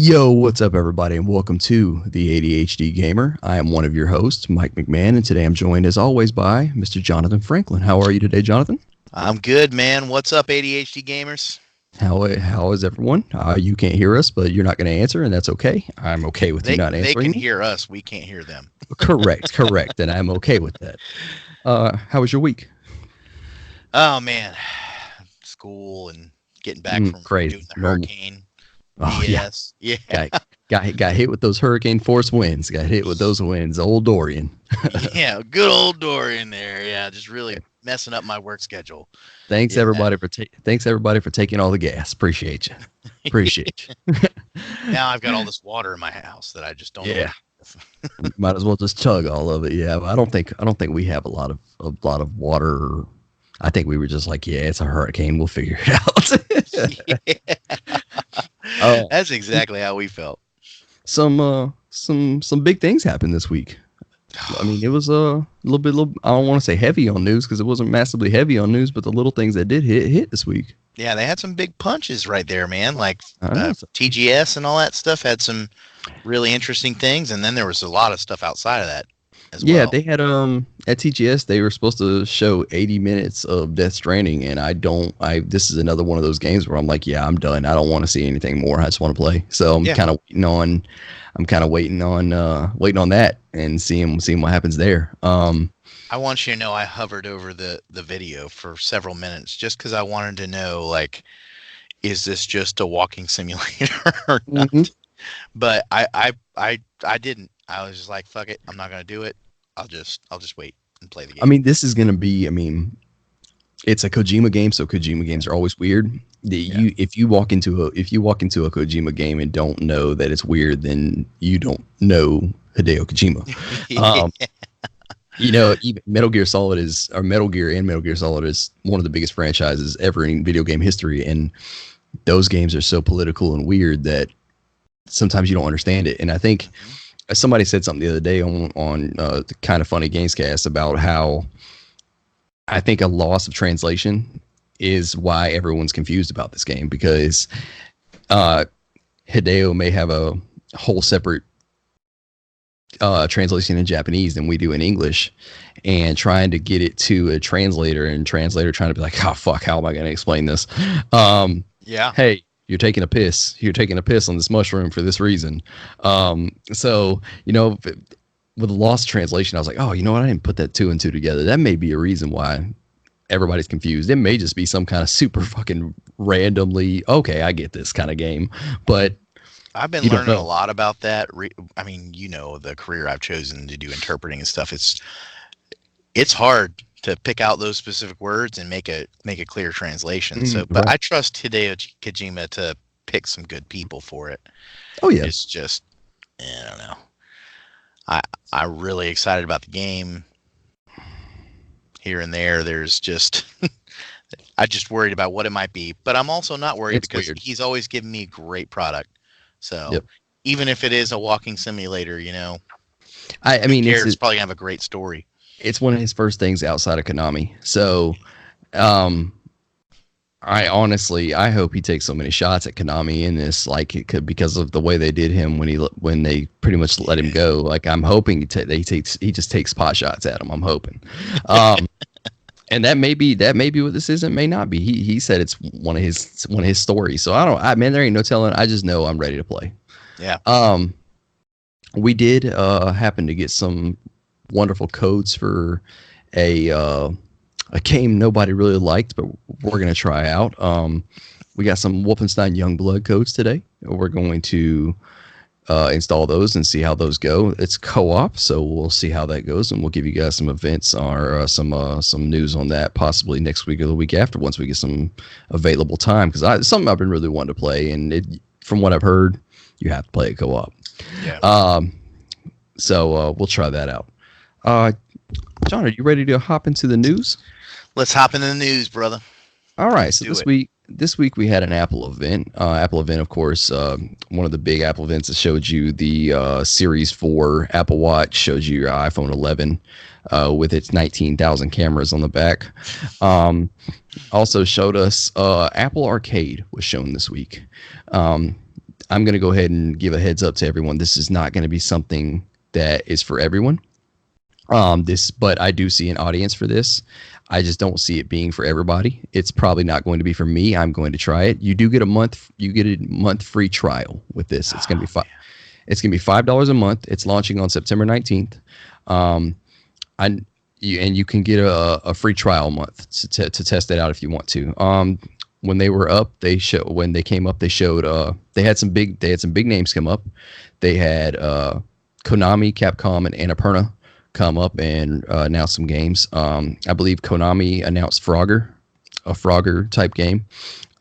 Yo, what's up, everybody, and welcome to the ADHD Gamer. I am one of your hosts, Mike McMahon, and today I'm joined, as always, by Mr. Jonathan Franklin. How are you today, Jonathan? I'm good, man. What's up, ADHD gamers? How is everyone? You can't hear us, but you're not going to answer, and that's okay. I'm okay with you not They answering. can hear us. We can't hear them. Correct, and I'm okay with that. How was your week? Oh man, school and getting back from Crazy. doing the hurricane. Oh Yes, yeah. Got hit with those hurricane force winds. Got hit with those winds. Old Dorian. Yeah, good old Dorian there. Yeah, just really messing up my work schedule. Thanks everybody for taking all the gas. Appreciate you. Now I've got all this water in my house that I just don't. Yeah. Might as well just chug all of it. Yeah, I don't think we have a lot of water. I think we were just like, yeah, it's a hurricane. We'll figure it out. That's exactly how we felt. Some big things happened this week. I mean, it was a little bit. I don't want to say heavy on news because it wasn't massively heavy on news, but the little things that did hit this week. Yeah, they had some big punches right there, man. Like TGS and all that stuff had some really interesting things, and then there was a lot of stuff outside of that as well. Yeah, they had at TGS they were supposed to show 80 minutes of Death Stranding, and this is another one of those games where I'm like, yeah, I'm done. I don't want to see anything more. I just want to play. So I'm kind of waiting on that and seeing what happens there. I want you to know I hovered over the video for several minutes just because I wanted to know, like, is this just a walking simulator or not? Mm-hmm. But I didn't. I was just like, fuck it, I'm not gonna do it. I'll just wait and play the game. I mean, this is gonna be. I mean, it's a Kojima game, so Kojima games are always weird. If you walk into a Kojima game and don't know that it's weird, then you don't know Hideo Kojima. You know, even Metal Gear and Metal Gear Solid is one of the biggest franchises ever in video game history, and those games are so political and weird that sometimes you don't understand it. And I think somebody said something the other day on the Kind of Funny Gamescast about how I think a loss of translation is why everyone's confused about this game, because Hideo may have a whole separate translation in Japanese than we do in English, and trying to get it to a translator trying to be like, oh fuck, how am I going to explain this? Hey, you're taking a piss on this mushroom for this reason. So, you know, with the lost translation, I was like, oh, you know what? I didn't put that two and two together. That may be a reason why everybody's confused. It may just be some kind of super fucking randomly, okay, I get this kind of game. But I've been learning a lot about that. I mean, you know, the career I've chosen to do interpreting and stuff. It's hard to pick out those specific words and make a clear translation. But I trust Hideo Kojima to pick some good people for it. Oh yeah, it's just, I don't know. I'm really excited about the game. Here and there's just I just worried about what it might be, but I'm also not worried because he's always given me great product. So even if it is a walking simulator, you know, I mean, it's probably gonna have a great story. It's one of his first things outside of Konami. So, I hope he takes so many shots at Konami in this, like it could, because of the way they did him when they pretty much let him go. Like I'm hoping he just takes pot shots at him. I'm hoping, and that may be what this is. It may not be. He said it's one of his stories. So man, there ain't no telling. I just know I'm ready to play. Yeah. We did happen to get some wonderful codes for a game nobody really liked, but we're going to try out. We got some Wolfenstein Youngblood codes today. We're going to install those and see how those go. It's co-op, so we'll see how that goes, and we'll give you guys some events or some news on that possibly next week or the week after once we get some available time, because it's something I've been really wanting to play, and from what I've heard, you have to play it co-op. Yeah. So we'll try that out. John, are you ready to hop into the news? Let's hop into the news, brother. All right. So this week we had an Apple event. Of course, one of the big Apple events that showed you the Series 4 Apple Watch, showed you your iPhone 11 with its 19,000 cameras on the back. Also showed us Apple Arcade was shown this week. I'm going to go ahead and give a heads up to everyone. This is not going to be something that is for everyone. But I do see an audience for this. I just don't see it being for everybody. It's probably not going to be for me. I'm going to try it. You do get a month. You get a month free trial with this. It's going to be It's going to be $5 a month. It's launching on September 19th. And you can get a free trial month to test it out if you want to. When they were up, when they came up, they showed they had some big names come up. They had Konami, Capcom, and Annapurna come up and announce some games. I believe Konami announced Frogger, a Frogger type game.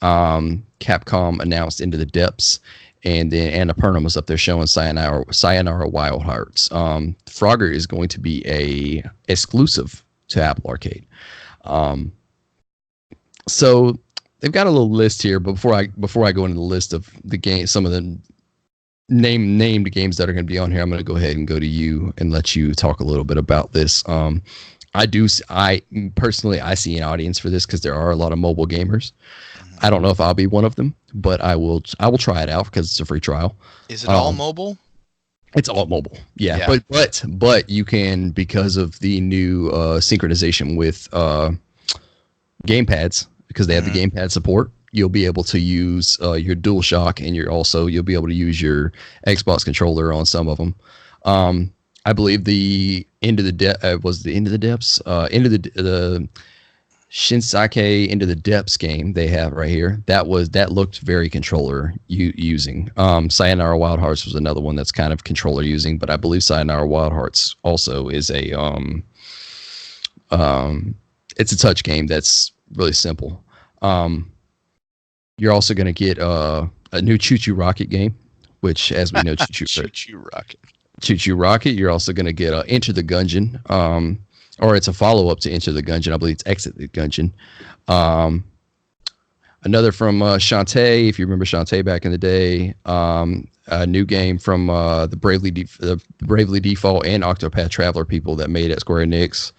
Capcom announced Into the Depths, and then Annapurna was up there showing Sayonara Wild Hearts. Frogger is going to be a exclusive to Apple Arcade. So they've got a little list here, but before I go into the list of the game, some of the named games that are going to be on here, I'm going to go ahead and go to you and let you talk a little bit about this. I personally see an audience for this because there are a lot of mobile gamers. I don't know if I'll be one of them, but I will try it out because it's a free trial. Is it all mobile? It's all mobile. Yeah. But you can, because of the new synchronization with gamepads, because they have the gamepad support, you'll be able to use your DualShock, and you'll be able to use your Xbox controller on some of them. I believe the Into the Depths, the Shinsake Into the Depths game they have right here. That looked very controller using. Sayonara Wild Hearts was another one that's kind of controller using, but I believe Sayonara Wild Hearts also is a it's a touch game that's really simple. You're also going to get a new Choo Choo Rocket game, which, as we know, Choo Choo Rocket. You're also going to get Enter the Gungeon, or it's a follow-up to Enter the Gungeon. I believe it's Exit the Gungeon. Another from Shantae, if you remember Shantae back in the day. A new game from the Bravely Default and Octopath Traveler people that made at Square Enix.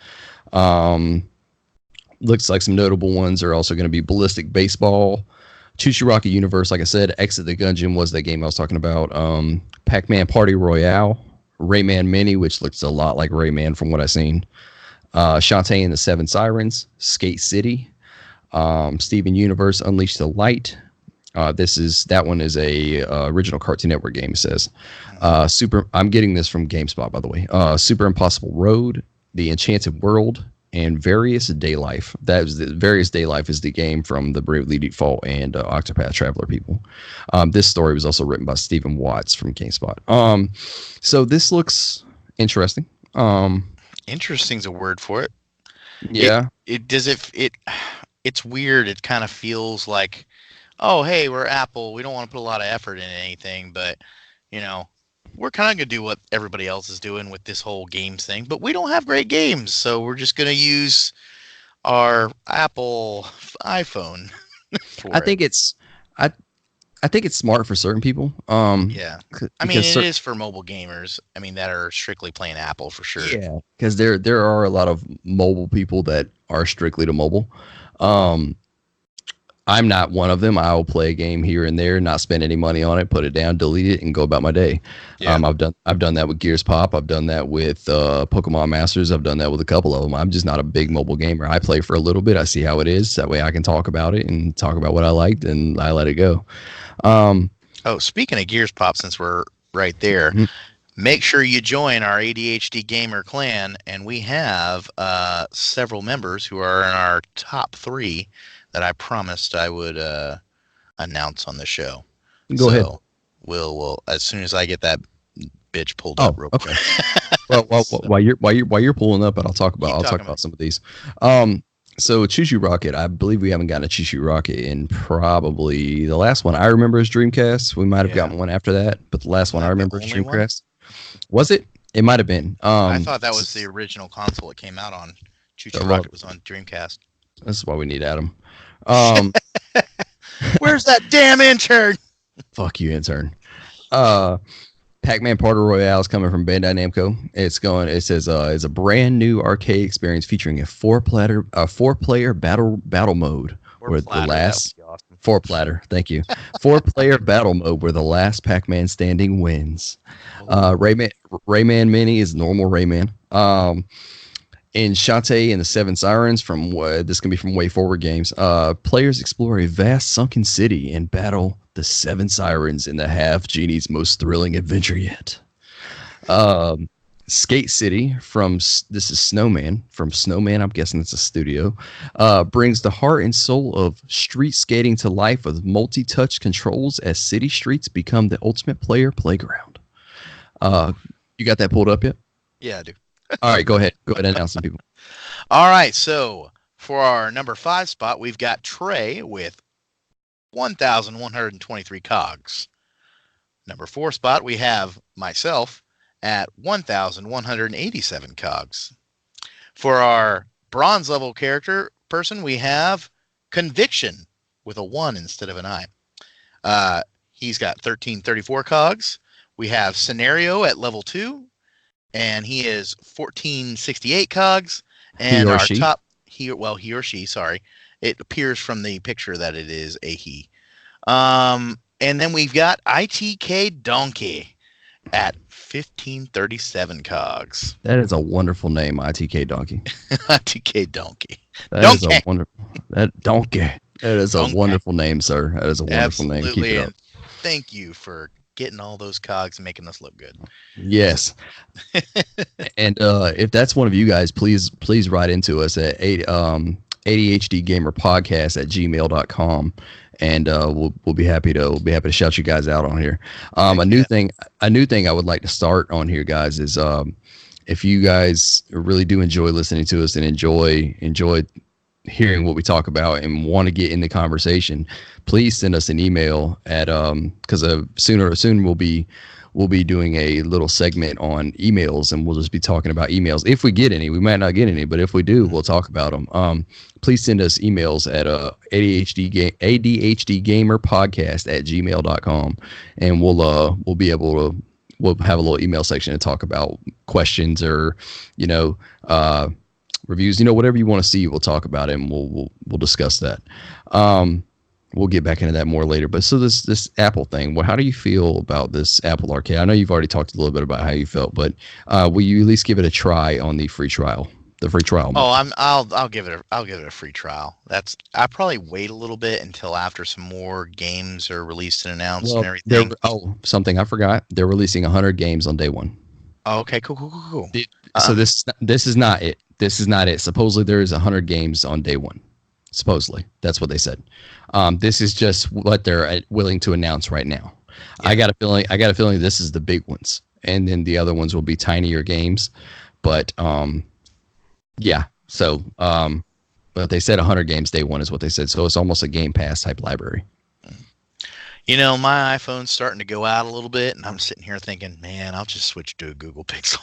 Looks like some notable ones are also going to be Ballistic Baseball, Choo Choo Rocket Universe, like I said. Exit the Gungeon was that game I was talking about. Pac-Man Party Royale, Rayman Mini, which looks a lot like Rayman from what I've seen. Shantae and the Seven Sirens, Skate City, Steven Universe, Unleash the Light. That one is a original Cartoon Network game, it says. I'm getting this from GameSpot, by the way. Super Impossible Road, The Enchanted World, and Various Day Life. Various Day Life is the game from the Bravely Default and Octopath Traveler people. This story was also written by Stephen Watts from GameSpot. So this looks interesting. Interesting's a word for it. Yeah. It's weird. It kind of feels like, oh, hey, we're Apple. We don't want to put a lot of effort in anything, but we're kind of going to do what everybody else is doing with this whole games thing, but we don't have great games, so we're just going to use our Apple iPhone for I think it's smart for certain people. Yeah. I mean, it is for mobile gamers. I mean, that are strictly playing Apple for sure. Yeah, because there are a lot of mobile people that are strictly to mobile. I'm not one of them. I'll play a game here and there, not spend any money on it, put it down, delete it, and go about my day. Yeah. I've done that with Gears Pop. I've done that with Pokemon Masters. I've done that with a couple of them. I'm just not a big mobile gamer. I play for a little bit. I see how it is. That way I can talk about it and talk about what I liked, and I let it go. Speaking of Gears Pop, since we're right there, make sure you join our ADHD Gamer Clan, and we have several members who are in our top 3 that I promised I would announce on the show. Go ahead. We'll as soon as I get that bitch pulled up real quick. Well, while you're pulling up, and I'll talk about some of these. So Choo Choo Rocket, I believe we haven't gotten a Choo Choo Rocket in probably the last one I remember is Dreamcast. We might have gotten one after that, but the last one I remember is Dreamcast. Was it? It might have been. I thought that was the original console it came out on. Choo Choo Rocket was on Dreamcast. That's why we need Adam. Where's that damn intern? Fuck you, intern. Pac-Man Party Royale is coming from Bandai Namco. It says it's a brand new arcade experience featuring a four player battle mode. Where the last Four platter. Thank you. 4-player battle mode where the last Pac-Man standing wins. Rayman Mini is normal Rayman. In Shantae and the Seven Sirens this can be from Way Forward Games. Players explore a vast sunken city and battle the Seven Sirens in the Half Genie's most thrilling adventure yet. Skate City this is Snowman from Snowman. I'm guessing it's a studio. Brings the heart and soul of street skating to life with multi-touch controls as city streets become the ultimate player playground. You got that pulled up yet? Yeah, I do. All right, go ahead. Go ahead and announce some people. All right, so for our number 5 spot, we've got Trey with 1,123 cogs. Number 4 spot, we have myself at 1,187 cogs. For our bronze level character person, we have Conviction with a 1 instead of an I. He's got 1,334 cogs. We have Scenario at level 2, and he is 1,468 cogs. And our top, he or she, sorry. It appears from the picture that it is a he. And then we've got ITK Donkey at 1,537 cogs. That is a wonderful name, ITK Donkey. ITK Donkey. That is a wonderful Donkey. That is a wonderful name, sir. That is a wonderful name. Keep it up. Thank you for getting all those cogs and making us look good. Yes. And if that's one of you guys, please write into us at ADHDgamerpodcast@gmail.com. And we'll be happy to shout you guys out on here. A new thing I would like to start on here, guys, is if you guys really do enjoy listening to us and enjoy hearing what we talk about and want to get in the conversation, please send us an email at because soon we'll be doing a little segment on emails, and we'll just be talking about emails. If we get any, we might not get any, but if we do, we'll talk about them. Please send us emails at ADHDgamerpodcast@gmail.com, and we'll have a little email section to talk about questions or reviews, whatever you want to see, we'll talk about it, and we'll discuss that. We'll get back into that more later. But so this Apple thing, how do you feel about this Apple Arcade? I know you've already talked a little bit about how you felt, but will you at least give it a try on the free trial? The free trial. I'll give it a free trial. I'll probably wait a little bit until after some more games are released and announced and everything. Something I forgot. They're releasing 100 games on day one. Oh, okay, cool. So this is not it. This is not it. Supposedly there is 100 games on day one. Supposedly, that's what they said. This is just what they're willing to announce right now. Yeah. I got a feeling this is the big ones, and then the other ones will be tinier games. But yeah. So, but they said 100 games day one is what they said. So it's almost a Game Pass type library. My iPhone's starting to go out a little bit, and I'm sitting here thinking, man, I'll just switch to a Google Pixel.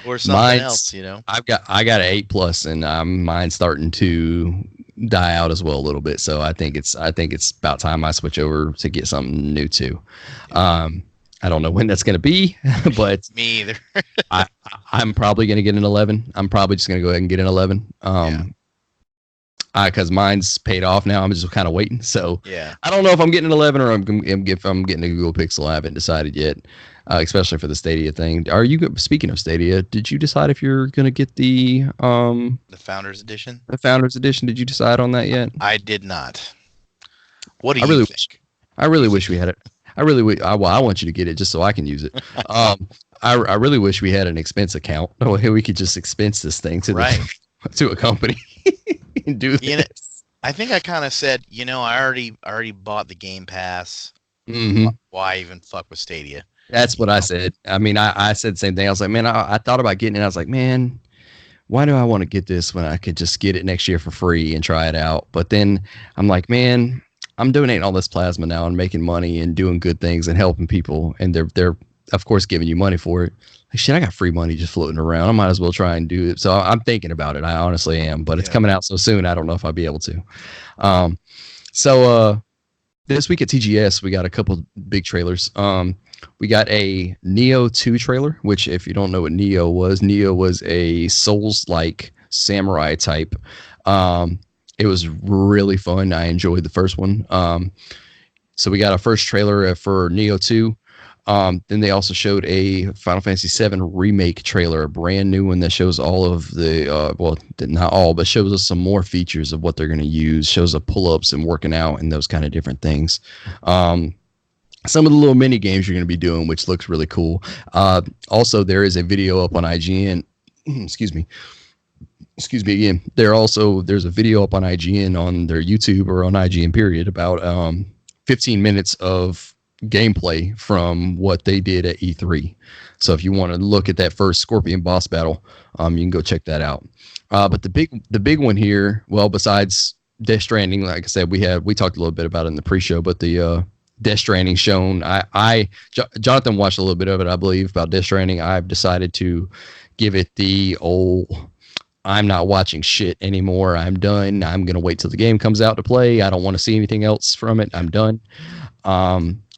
Or something else, I got an 8 Plus, and mine's starting to die out as well a little bit. So I think it's about time I switch over to get something new too. I don't know when that's going to be, but me either. I'm probably going to get an 11. I'm probably just going to go ahead and get an 11. Because mine's paid off now. I'm just kind of waiting. So yeah, I don't know if I'm getting an 11 or if I'm getting a Google Pixel. I haven't decided yet, especially for the Stadia thing. Speaking of Stadia, did you decide if you're going to get the Founders Edition? The Founders Edition. Did you decide on that yet? I did not. What do you think? I really wish we had it. I want you to get it just so I can use it. I really wish we had an expense account. We could just expense this thing to a company. Do this. I think I kind of said, I already bought the Game Pass. Mm-hmm. Why even fuck with Stadia? That's what I said. I mean, I said the same thing. I was like, man, I thought about getting it. I was like, man, why do I want to get this when I could just get it next year for free and try it out? But then I'm like, man, I'm donating all this plasma now and making money and doing good things and helping people, and they're of course giving you money for it. Like, shit, I got free money just floating around. I might as well try and do it. So I'm thinking about it. I honestly am, but it's coming out so soon. I don't know if I'll be able to. So this week at TGS, we got a couple big trailers. We got a Neo 2 trailer, which if you don't know what Neo was a Souls-like samurai type. It was really fun. I enjoyed the first one. So we got our first trailer for Neo 2. Then they also showed a Final Fantasy VII remake trailer, a brand new one that shows all of the, well, not all, but shows us some more features of what they're going to use, shows us pull-ups and working out and those kind of different things. Some of the little mini games you're going to be doing, which looks really cool. Also, there is a video up on IGN. Excuse me again. There's a video up on IGN on their YouTube or on IGN period about 15 minutes of gameplay from what they did at E3. So if you want to look at that first Scorpion boss battle, you can go check that out. But the big one here, well, besides Death Stranding, like I said, we talked a little bit about it in the pre-show, but the Death Stranding shown, Jonathan watched a little bit of it, I believe, about Death Stranding. I've decided to give it the old, I'm not watching shit anymore. I'm done. I'm going to wait till the game comes out to play. I don't want to see anything else from it. I'm done.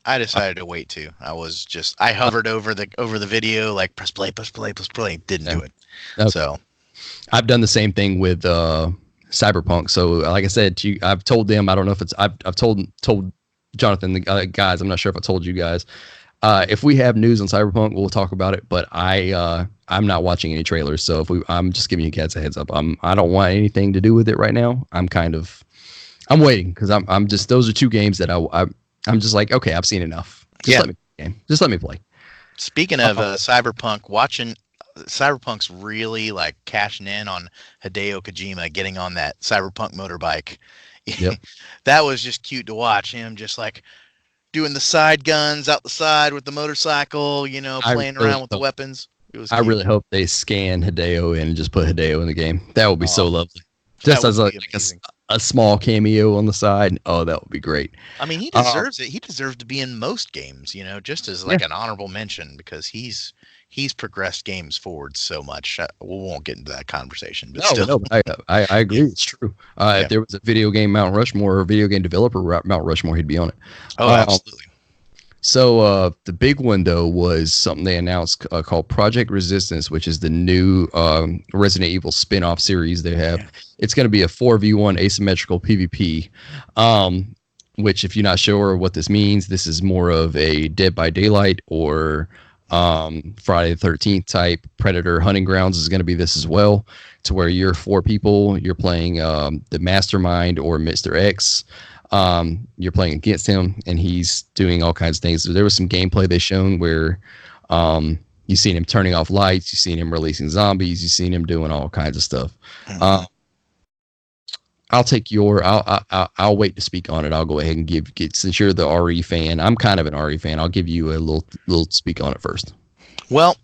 I decided to wait too. I hovered over the video, like press play. Didn't do it. Okay. So I've done the same thing with Cyberpunk. So like I said to you, I've told them, I don't know if it's, I've told Jonathan, the guys, I'm not sure if I told you guys, if we have news on Cyberpunk, we'll talk about it, but I'm not watching any trailers. So I'm just giving you guys a heads up. I don't want anything to do with it right now. I'm waiting because I'm just, those are two games that I'm just like, okay, I've seen enough. Just let me play. Speaking of Cyberpunk's really like cashing in on Hideo Kojima getting on that Cyberpunk motorbike. Yep. That was just cute to watch him just like doing the side guns out the side with the motorcycle, playing around with the weapons. It was cute. I really hope they scan Hideo in and just put Hideo in the game. That would be so lovely. Just as a small cameo on the side. Oh, that would be great. I mean, he deserves it. He deserves to be in most games, just as like an honorable mention because he's progressed games forward so much. We won't get into that conversation, but still. No, I agree. It's true. If there was a video game Mount Rushmore or a video game developer Mount Rushmore, he'd be on it. Oh, absolutely. So the big one, though, was something they announced called Project Resistance, which is the new Resident Evil spin-off series they have. Yeah. It's going to be a 4v1 asymmetrical PvP, which, if you're not sure what this means, this is more of a Dead by Daylight or Friday the 13th type. Predator Hunting Grounds is going to be this as well, to where you're 4 people. You're playing the Mastermind or Mr. X. You're playing against him and he's doing all kinds of things. So there was some gameplay they shown where you've seen him turning off lights, you've seen him releasing zombies, you've seen him doing all kinds of stuff. Mm-hmm. I'll wait to speak on it. I'll go ahead and get since you're the RE fan, I'm kind of an RE fan. I'll give you a little speak on it first. Well,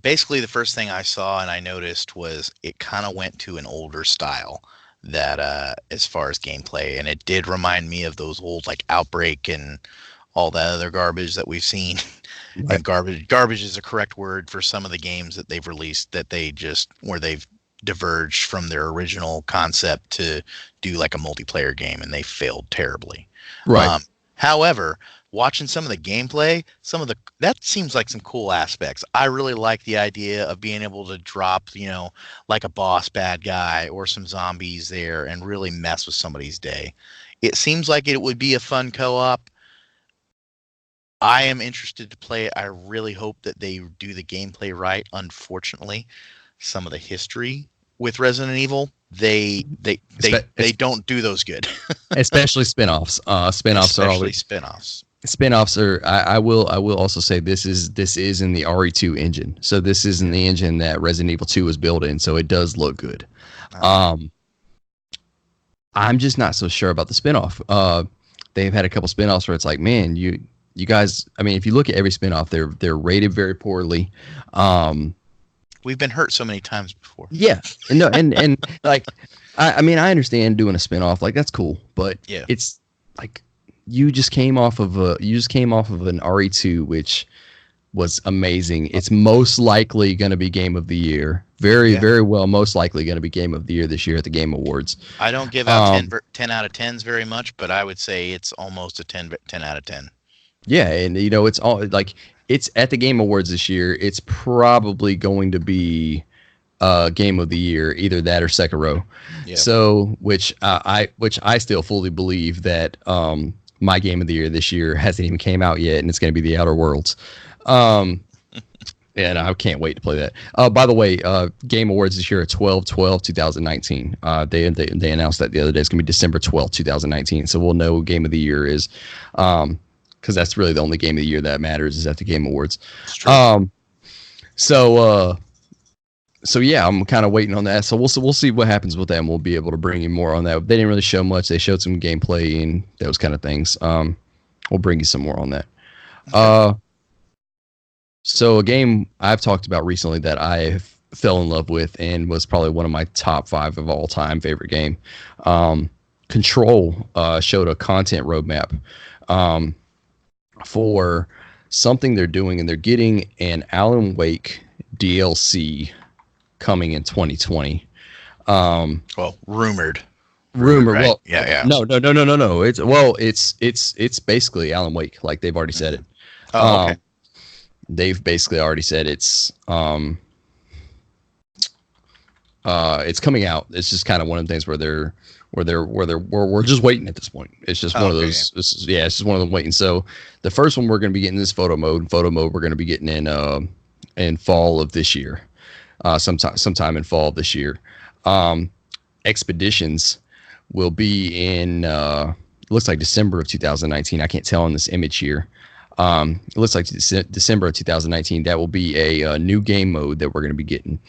basically the first thing I saw and I noticed was it kind of went to an older style. That as far as gameplay, and it did remind me of those old like Outbreak and all that other garbage that we've seen. Right. And garbage is a correct word for some of the games that they've released that where they've diverged from their original concept to do like a multiplayer game and they failed terribly. Right. However, watching some of the gameplay, that seems like some cool aspects. I really like the idea of being able to drop, like a boss bad guy or some zombies there and really mess with somebody's day. It seems like it would be a fun co-op. I am interested to play it. I really hope that they do the gameplay right. Unfortunately, some of the history with Resident Evil, they don't do those good. Especially spin-offs. Spin-offs are always spin-offs. Spin-offs are. I will also say this is in the RE2 engine. So this is in the engine that Resident Evil 2 was built in. So it does look good. I'm just not so sure about the spin-off. They've had a couple spin-offs where it's like, man, you guys. I mean, if you look at every spin-off, they're rated very poorly. We've been hurt so many times before. Yeah, and like, I mean, I understand doing a spinoff, like that's cool, but yeah, it's like you just came off of an RE2, which was amazing. It's most likely going to be Game of the Year. Very well, most likely going to be Game of the Year this year at the Game Awards. I don't give out 10 out of 10s very much, but I would say it's almost a 10 out of 10. Yeah, and it's all like. It's at the Game Awards this year. It's probably going to be game of the year, either that or Sekiro. Yeah. So, which I still fully believe that my game of the year this year hasn't even came out yet, and it's going to be The Outer Worlds. Um, and I can't wait to play that. By the way, Game Awards this year are 12/12/2019. They announced that the other day. It's going to be December 12th, 2019. So we'll know what Game of the Year is, because that's really the only Game of the Year that matters is at the Game Awards. It's true. So yeah, I'm kind of waiting on that. So we'll see what happens with that, and we'll be able to bring you more on that. They didn't really show much. They showed some gameplay and those kind of things. We'll bring you some more on that. Okay. So a game I've talked about recently that I fell in love with and was probably one of my top 5 of all time favorite game. Control showed a content roadmap for something they're doing, and they're getting an Alan Wake DLC coming in 2020. Well, rumored. Rumor. Right? Well, Yeah. No. It's basically Alan Wake. Like they've already said it. Oh, okay. They've basically already said it's coming out. It's just kind of one of the things where we're just waiting at this point. It's just one of those. Yeah. It's just one of them waiting. So the first one we're going to be getting this photo mode. Photo mode we're going to be getting in fall of this year, sometime in fall of this year. Expeditions will be in looks like December of 2019. I can't tell on this image here. It looks like December of 2019. That will be a new game mode that we're going to be getting.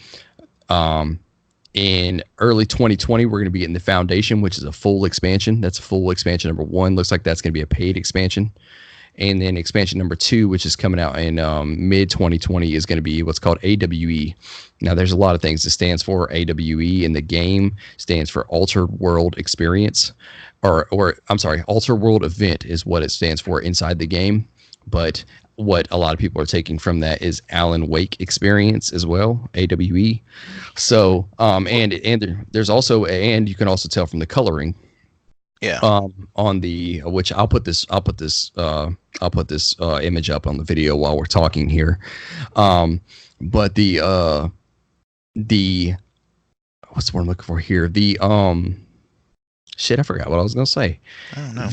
In early 2020, we're going to be getting the Foundation, which is a full expansion. That's full expansion number 1. Looks like that's going to be a paid expansion. And then expansion number 2, which is coming out in mid 2020, is going to be what's called AWE. Now, there's a lot of things it stands for. AWE in the game stands for Altered World Experience, or I'm sorry, Altered World Event is what it stands for inside the game. But what a lot of people are taking from that is Alan Wake Experience as well, AWE. So, and there's also, and you can also tell from the coloring. Yeah. On the which I'll put this image up on the video while we're talking here. But the what's the word I'm looking for here? The shit, I forgot what I was gonna say. I don't know.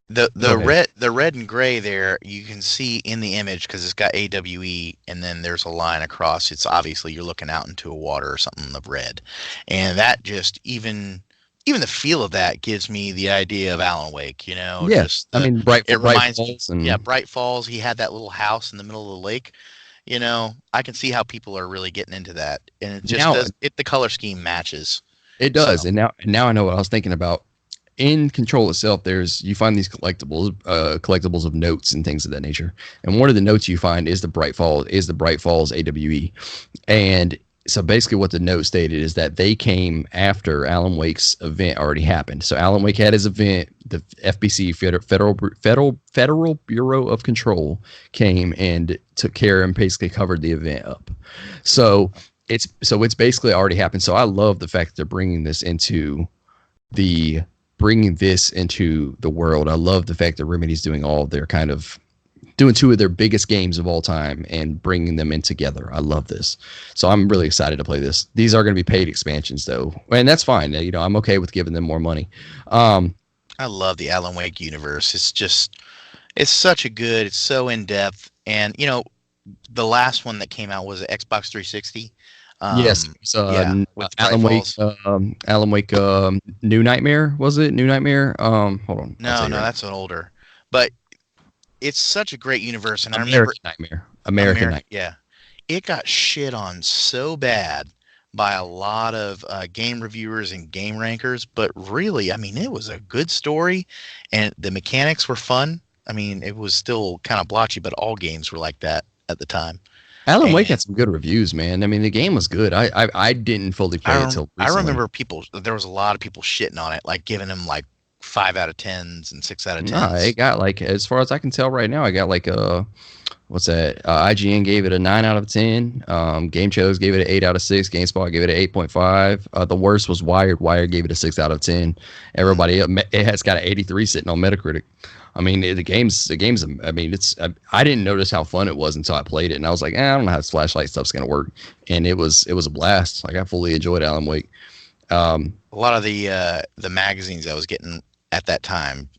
The red and gray there you can see in the image because it's got AWE and then there's a line across. It's obviously you're looking out into a water or something of red, and that just even the feel of that gives me the idea of Alan Wake. Yes, I mean Bright Falls. Bright Falls. He had that little house in the middle of the lake. I can see how people are really getting into that, and it just does. The color scheme matches. It does, so. and now I know what I was thinking about. In Control itself, you find these collectibles of notes and things of that nature. And one of the notes you find is the Bright Falls AWE. And so basically what the note stated is that they came after Alan Wake's event already happened. So Alan Wake had his event, the FBC, Federal Bureau of Control, came and took care and basically covered the event up. So it's basically already happened. So I love the fact that they're bringing this into the world. I love the fact that Remedy's doing doing 2 of their biggest games of all time and bringing them in together. I love this. So I'm really excited to play this. These are going to be paid expansions though. And that's fine. I'm okay with giving them more money. I love the Alan Wake universe. It's so in depth. And the last one that came out was Xbox 360. Yes, Alan Wake, New Nightmare, was it? New Nightmare? Hold on. No, that's an older. But it's such a great universe, and American Nightmare. Yeah, it got shit on so bad by a lot of game reviewers and game rankers, but really, it was a good story, and the mechanics were fun. It was still kind of blotchy, but all games were like that at the time. Alan Wake had some good reviews, man. The game was good. I didn't fully play it till recently. I remember there was a lot of people shitting on it, like giving him like 5 out of 10s and 6 out of Nah, it 10s. got like, as far as I can tell right now, I got like what's that? IGN gave it a 9 out of 10. Game Shows gave it an 8 out of 6. GameSpot gave it an 8.5. The worst was Wired. Wired gave it a 6 out of 10. Everybody, it has got an 83 sitting on Metacritic. I mean, the game's. I mean, I didn't notice how fun it was until I played it, and I was like, I don't know how this flashlight stuff's gonna work, and it was a blast. Like I fully enjoyed Alan Wake. A lot of the magazines I was getting at that time,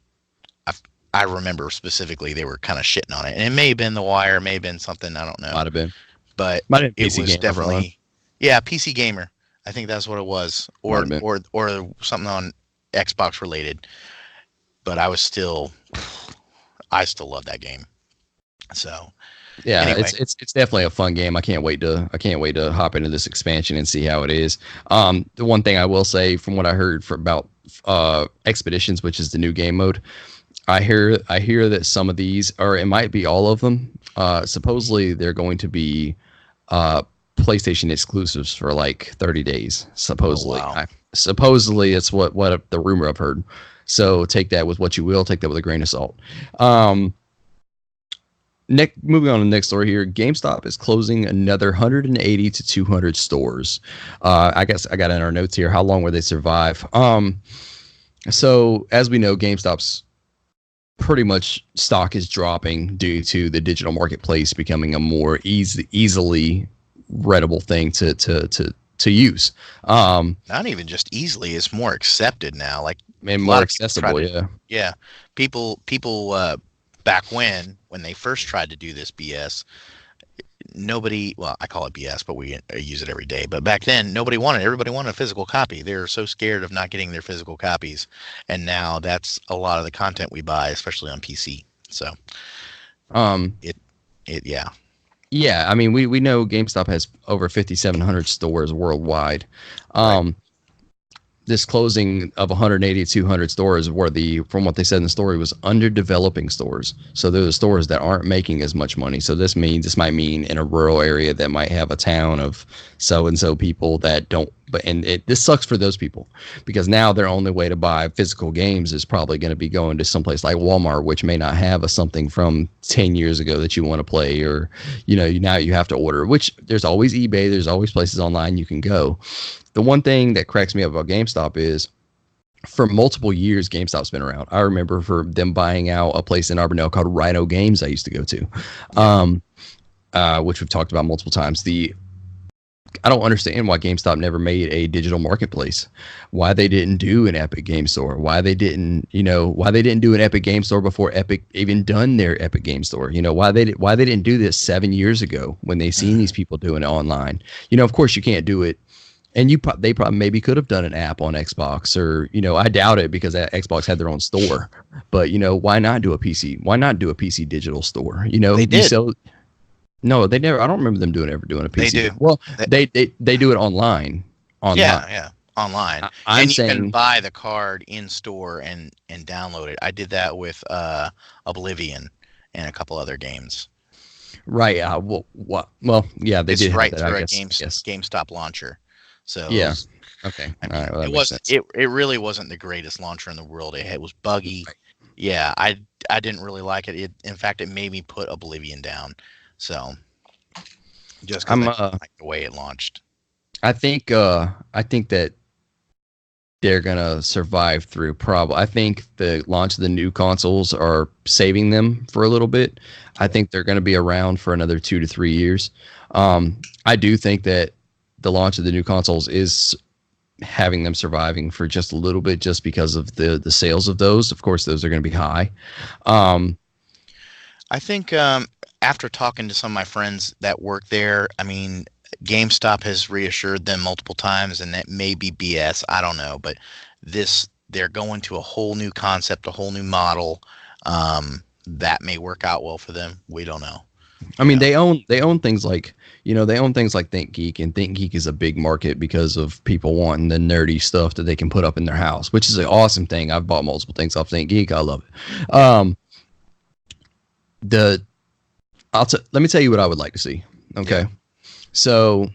I remember specifically they were kind of shitting on it, and it may have been The Wire, may have been something, I don't know, Might have been. but Might have been it PC was Gamer, definitely PC Gamer. I think that's what it was, Might have been. or something on Xbox related. But I still love that game. So Yeah, anyway, it's definitely a fun game. I can't wait to hop into this expansion and see how it is. The one thing I will say from what I heard about Expeditions, which is the new game mode, I hear that some of these, or it might be all of them, supposedly they're going to be PlayStation exclusives for like 30 days. Supposedly, wow. Supposedly it's what the rumor I've heard. So take that with what you will. Take that with a grain of salt. Moving on to the next story here. GameStop is closing another 180 to 200 stores. I guess I got in our notes here. How long will they survive? So as we know, GameStop's pretty much stock is dropping due to the digital marketplace becoming a more easily readable thing to use. Not even just easily; it's more accepted now. Like and more accessible. Yeah. People back when they first tried to do this BS, nobody, well, I call it BS, but we use it every day. But back then, everybody wanted a physical copy. They were so scared of not getting their physical copies. And now that's a lot of the content we buy, especially on PC. So, yeah. Yeah, I mean, we know GameStop has over 5,700 stores worldwide. Right. This closing of 180 to 200 stores were from what they said in the story, was underdeveloping stores. So they're the stores that aren't making as much money. So this might mean in a rural area that might have a town of so-and-so people that don't, this sucks for those people because now their only way to buy physical games is probably going to be going to someplace like Walmart, which may not have something from 10 years ago that you want to play, or, now you have to order, which there's always eBay. There's always places online you can go. The one thing that cracks me up about GameStop is for multiple years, GameStop's been around. I remember for them buying out a place in Arbonell called Rhino Games I used to go to, which we've talked about multiple times. I don't understand why GameStop never made a digital marketplace. Why they didn't do an Epic Game Store. Why they didn't do an Epic Game Store before Epic even done their Epic Game Store. Why they didn't do this 7 years ago when they seen these people doing it online. Of course you can't do it. And they probably maybe could have done an app on Xbox, or I doubt it because Xbox had their own store. But why not do a PC? Why not do a PC digital store? They did. No, they never. I don't remember them doing a PC. They do. Well, they do it online. Yeah, online. You can buy the card in store and download it. I did that with Oblivion and a couple other games. Right. Yeah, they did right have that, through I a guess. GameStop launcher. So yeah. Okay. I mean, all right. Well, it wasn't. It really wasn't the greatest launcher in the world. It was buggy. Right. Yeah, I didn't really like it. In fact, it made me put Oblivion down. So just because I didn't like the way it launched. I think that they're gonna survive through I think the launch of the new consoles are saving them for a little bit. I think they're gonna be around for another 2 to 3 years. I do think that the launch of the new consoles is having them surviving for just a little bit, just because of the sales of those. Of course, those are going to be high. I think after talking to some of my friends that work there, I mean, GameStop has reassured them multiple times, and that may be BS. I don't know, but they're going to a whole new concept, a whole new model. That may work out well for them. We don't know. I mean, they own things like ThinkGeek, and ThinkGeek is a big market because of people wanting the nerdy stuff that they can put up in their house, which is an awesome thing. I've bought multiple things off ThinkGeek. I love it. Let me tell you what I would like to see. Okay. Yeah. So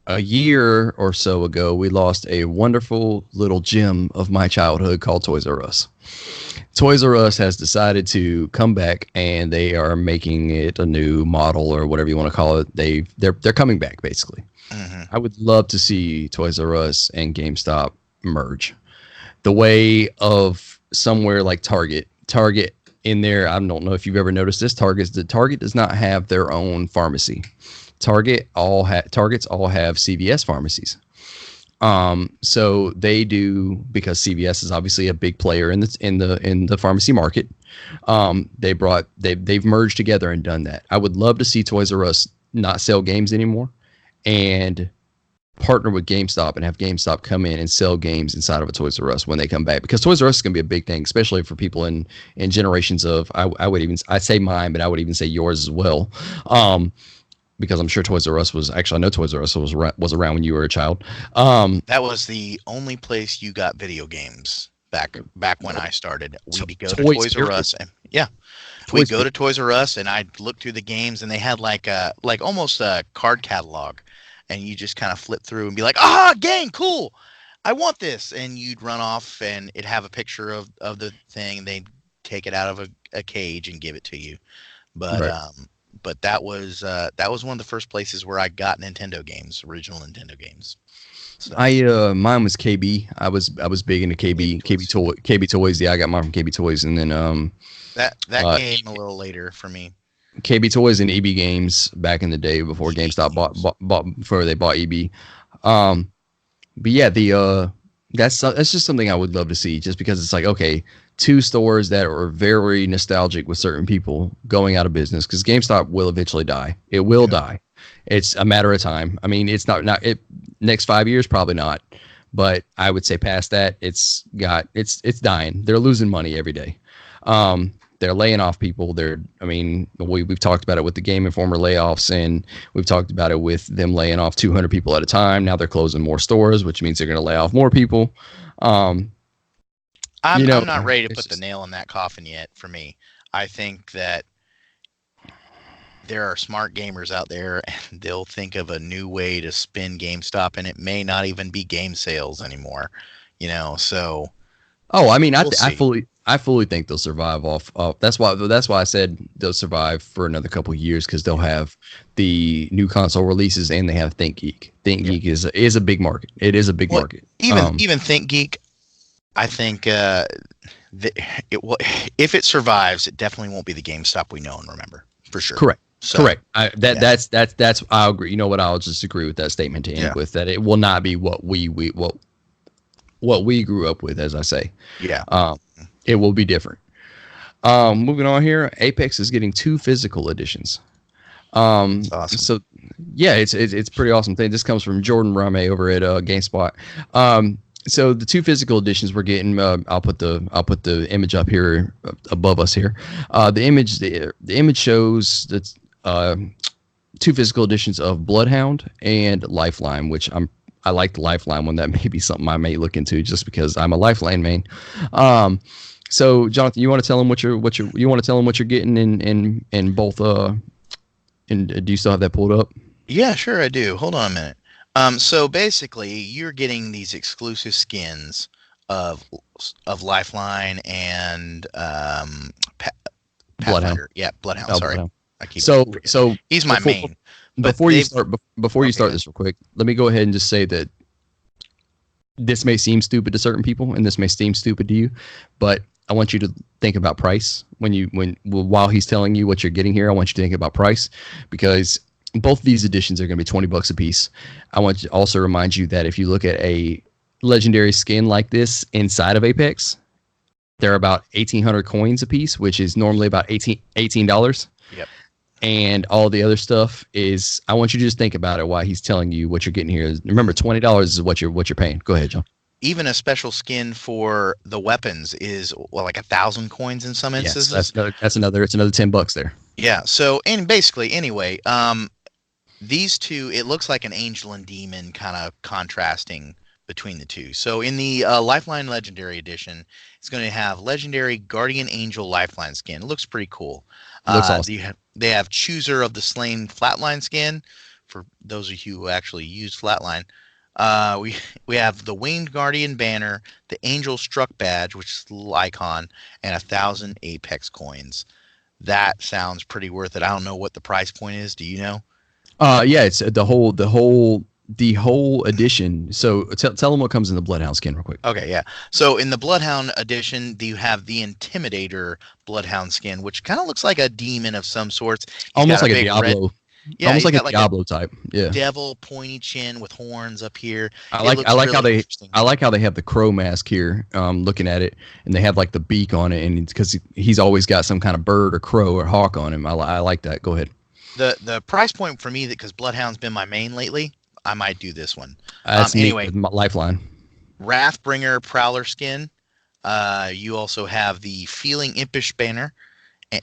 a year or so ago, we lost a wonderful little gem of my childhood called Toys R Us. Toys R Us has decided to come back, and they are making it a new model or whatever you want to call it. They're coming back basically. Mm-hmm. I would love to see Toys R Us and GameStop merge the way of somewhere like Target. Target in there, I don't know if you've ever noticed this. Target does not have their own pharmacy. Targets all have CVS pharmacies. So they do, because CVS is obviously a big player in the pharmacy market. They've merged together and done that. I would love to see Toys R Us not sell games anymore and partner with GameStop and have GameStop come in and sell games inside of a Toys R Us when they come back, because Toys R Us is going to be a big thing, especially for people in generations of, I say mine, but I would even say yours as well. Because I'm sure Toys R Us was actually, I know Toys R Us was around when you were a child. That was the only place you got video games back when I started. We'd go to Toys R Us, and we'd go to Toys R Us, and I'd look through the games, and they had like almost a card catalog, and you just kind of flip through and be like, game, cool, I want this, and you'd run off, and it'd have a picture of the thing, and they'd take it out of a cage and give it to you, but Right. But that was one of the first places where I got Nintendo games, original Nintendo games. So Mine was KB. I was big into KB Toys. Yeah, I got mine from KB Toys, and then that came a little later for me. KB Toys and EB Games back in the day before GameStop bought before they bought EB. But yeah, that's just something I would love to see, just because it's like, okay, two stores that are very nostalgic with certain people going out of business, because GameStop will eventually die. It will die. It's a matter of time. I mean, it's not next 5 years, probably not, but I would say past that, it's dying. They're losing money every day. They're laying off people. We've talked about it with the Game Informer layoffs, and we've talked about it with them laying off 200 people at a time. Now they're closing more stores, which means they're going to lay off more people. I'm not ready to put the nail in that coffin yet. For me, I think that there are smart gamers out there, and they'll think of a new way to spin GameStop, and it may not even be game sales anymore. So. Oh, I mean, I fully think they'll survive off. That's why I said they'll survive for another couple of years, because they'll have the new console releases, and they have ThinkGeek. ThinkGeek is a big market. It is a big market. Even ThinkGeek, I think if it survives, it definitely won't be the GameStop we know and remember, for sure. Correct. So, correct. That's I agree. You know what? I'll just agree with that statement to end with, that it will not be what we grew up with, as I say. Yeah. It will be different. Moving on here, Apex is getting 2 physical editions. That's awesome. So yeah, it's pretty awesome thing. This comes from Jordan Rame over at GameSpot. So the 2 physical editions we're getting, I'll put the image up here above us here. The image shows that 2 physical editions of Bloodhound and Lifeline, which I like the Lifeline one. That may be something I may look into, just because I'm a Lifeline main. So Jonathan, you want to tell them what you're getting in both and do you still have that pulled up? Yeah, sure I do. Hold on a minute. So basically, you're getting these exclusive skins of Lifeline and Bloodhound. Yeah, Bloodhound. Oh, sorry, Bloodhound. I keep so he's my main. Before you start this real quick, let me go ahead and just say that this may seem stupid to certain people, and this may seem stupid to you, but I want you to think about price while he's telling you what you're getting here. I want you to think about price, because both of these editions are going to be $20 a piece. I want to also remind you that if you look at a legendary skin like this inside of Apex, they're about 1,800 coins a piece, which is normally about $18. Yep. And all the other stuff is, I want you to just think about it while he's telling you what you're getting here. Remember, $20 is what you're paying. Go ahead, John. Even a special skin for the weapons is like 1,000 coins in some instances. Yes, it's another $10 there. Yeah. So, and basically, anyway, these two, it looks like an angel and demon kind of contrasting between the two. So in the Lifeline Legendary Edition, it's going to have Legendary Guardian Angel Lifeline skin. It looks pretty cool. Looks awesome. They have Chooser of the Slain Flatline skin, for those of you who actually use Flatline. We have the Winged Guardian banner, the Angel Struck badge, which is the little icon, and 1,000 Apex coins. That sounds pretty worth it. I don't know what the price point is. Do you know? Yeah, it's the whole edition. So tell them what comes in the Bloodhound skin real quick. Okay, yeah. So in the Bloodhound edition, you have the Intimidator Bloodhound skin, which kind of looks like a demon of some sorts. Almost like a Diablo. Yeah, almost like a got Diablo type. Yeah. devil pointy chin with horns up here. I like how they have the crow mask here. Looking at it, and they have like the beak on it, and because he's always got some kind of bird or crow or hawk on him. I like that. Go ahead. The price point for me, because Bloodhound's been my main lately, I might do this one. Anyway, Lifeline. Wrathbringer Prowler skin. You also have the Feeling Impish banner,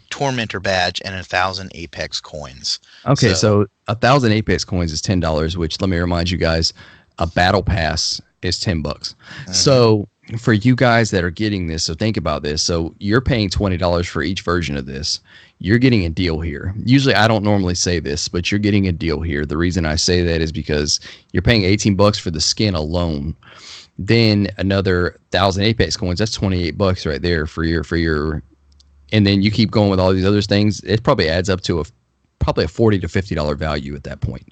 Tormentor badge, and 1,000 Apex coins. Okay, so 1,000 Apex coins is $10, which, let me remind you guys, a battle pass is $10. Mm-hmm. So for you guys that are getting this, so think about this. So you're paying $20 for each version of this. You're getting a deal here. Usually I don't normally say this, but you're getting a deal here. The reason I say that is because you're paying $18 for the skin alone. Then another 1,000 Apex coins, that's $28 right there for your, and then you keep going with all these other things. It probably adds up to probably a $40 to $50 value at that point.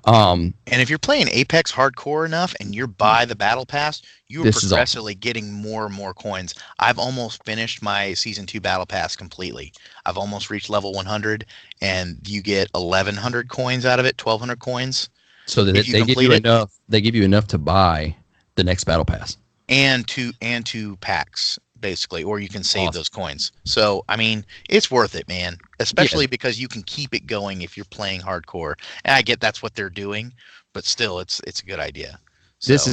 And if you're playing Apex hardcore enough and you're by the battle pass, you are progressively getting more and more coins. I've almost finished my season 2 battle pass completely. I've almost reached level 100, and you get 1,100 coins out of it, 1,200 coins. So that they give you enough. They give you enough to buy the next battle pass and two packs, basically, or you can save those coins. So I mean, it's worth it, man, especially because you can keep it going if you're playing hardcore. And I get that's what they're doing, but still, it's a good idea. So, this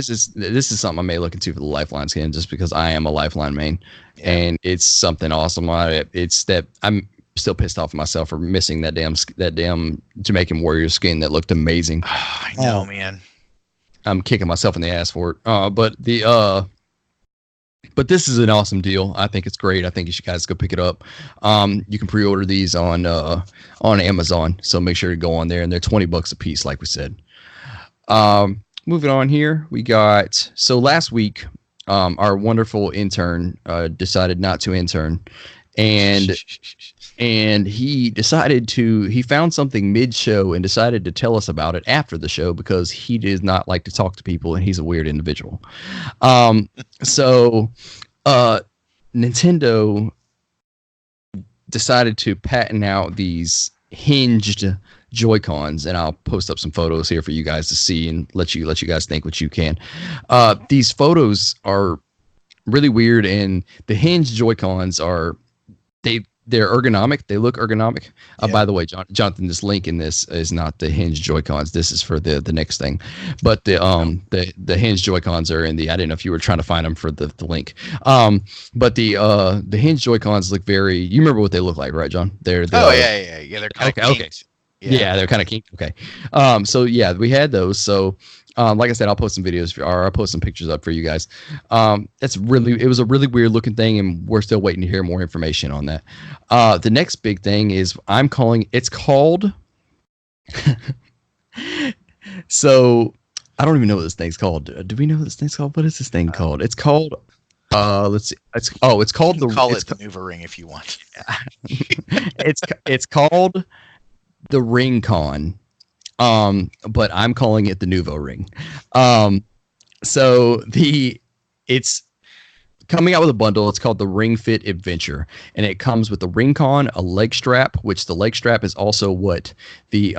is something I may look into for the Lifeline skin, just because I am a Lifeline main, and it's something awesome. It's that I'm still pissed off at myself for missing that damn Jamaican Warrior skin that looked amazing. I know, man. I'm kicking myself in the ass for it. But this is an awesome deal. I think it's great. I think you should guys go pick it up. You can pre-order these on Amazon, so make sure to go on there, and they're $20 a piece, like we said. Moving on here, we got, so last week, our wonderful intern decided not to intern, and he found something mid-show and decided to tell us about it after the show, because he does not like to talk to people and he's a weird individual. So Nintendo decided to patent out these hinged Joy-Cons, and I'll post up some photos here for you guys to see and let you guys think what you can. These photos are really weird, and the hinged Joy-Cons are they're ergonomic. They look ergonomic. By the way, Jonathan, this link in this is not the hinged Joy-Cons. This is for the next thing. But the hinged Joy-Cons are in the. I didn't know if you were trying to find them for the link. But the hinged Joy-Cons look very. You remember what they look like, right, John? They're yeah. They're kind of okay. Yeah, they're kind of kinky. Okay. So yeah, we had those. So. Like I said, I'll post some videos or I'll post some pictures up for you guys. It was a really weird looking thing, and we're still waiting to hear more information on that. The next big thing is it's called. So I don't even know what this thing's called. Do we know what this thing's called? What is this thing called? It's called. Let's see. It's called the. Call it the NuvaRing if you want. It's called the Ring Con. But I'm calling it the NuvaRing. So it's coming out with a bundle. It's called the Ring Fit Adventure, and it comes with the Ring Con, a leg strap, which the leg strap is also what the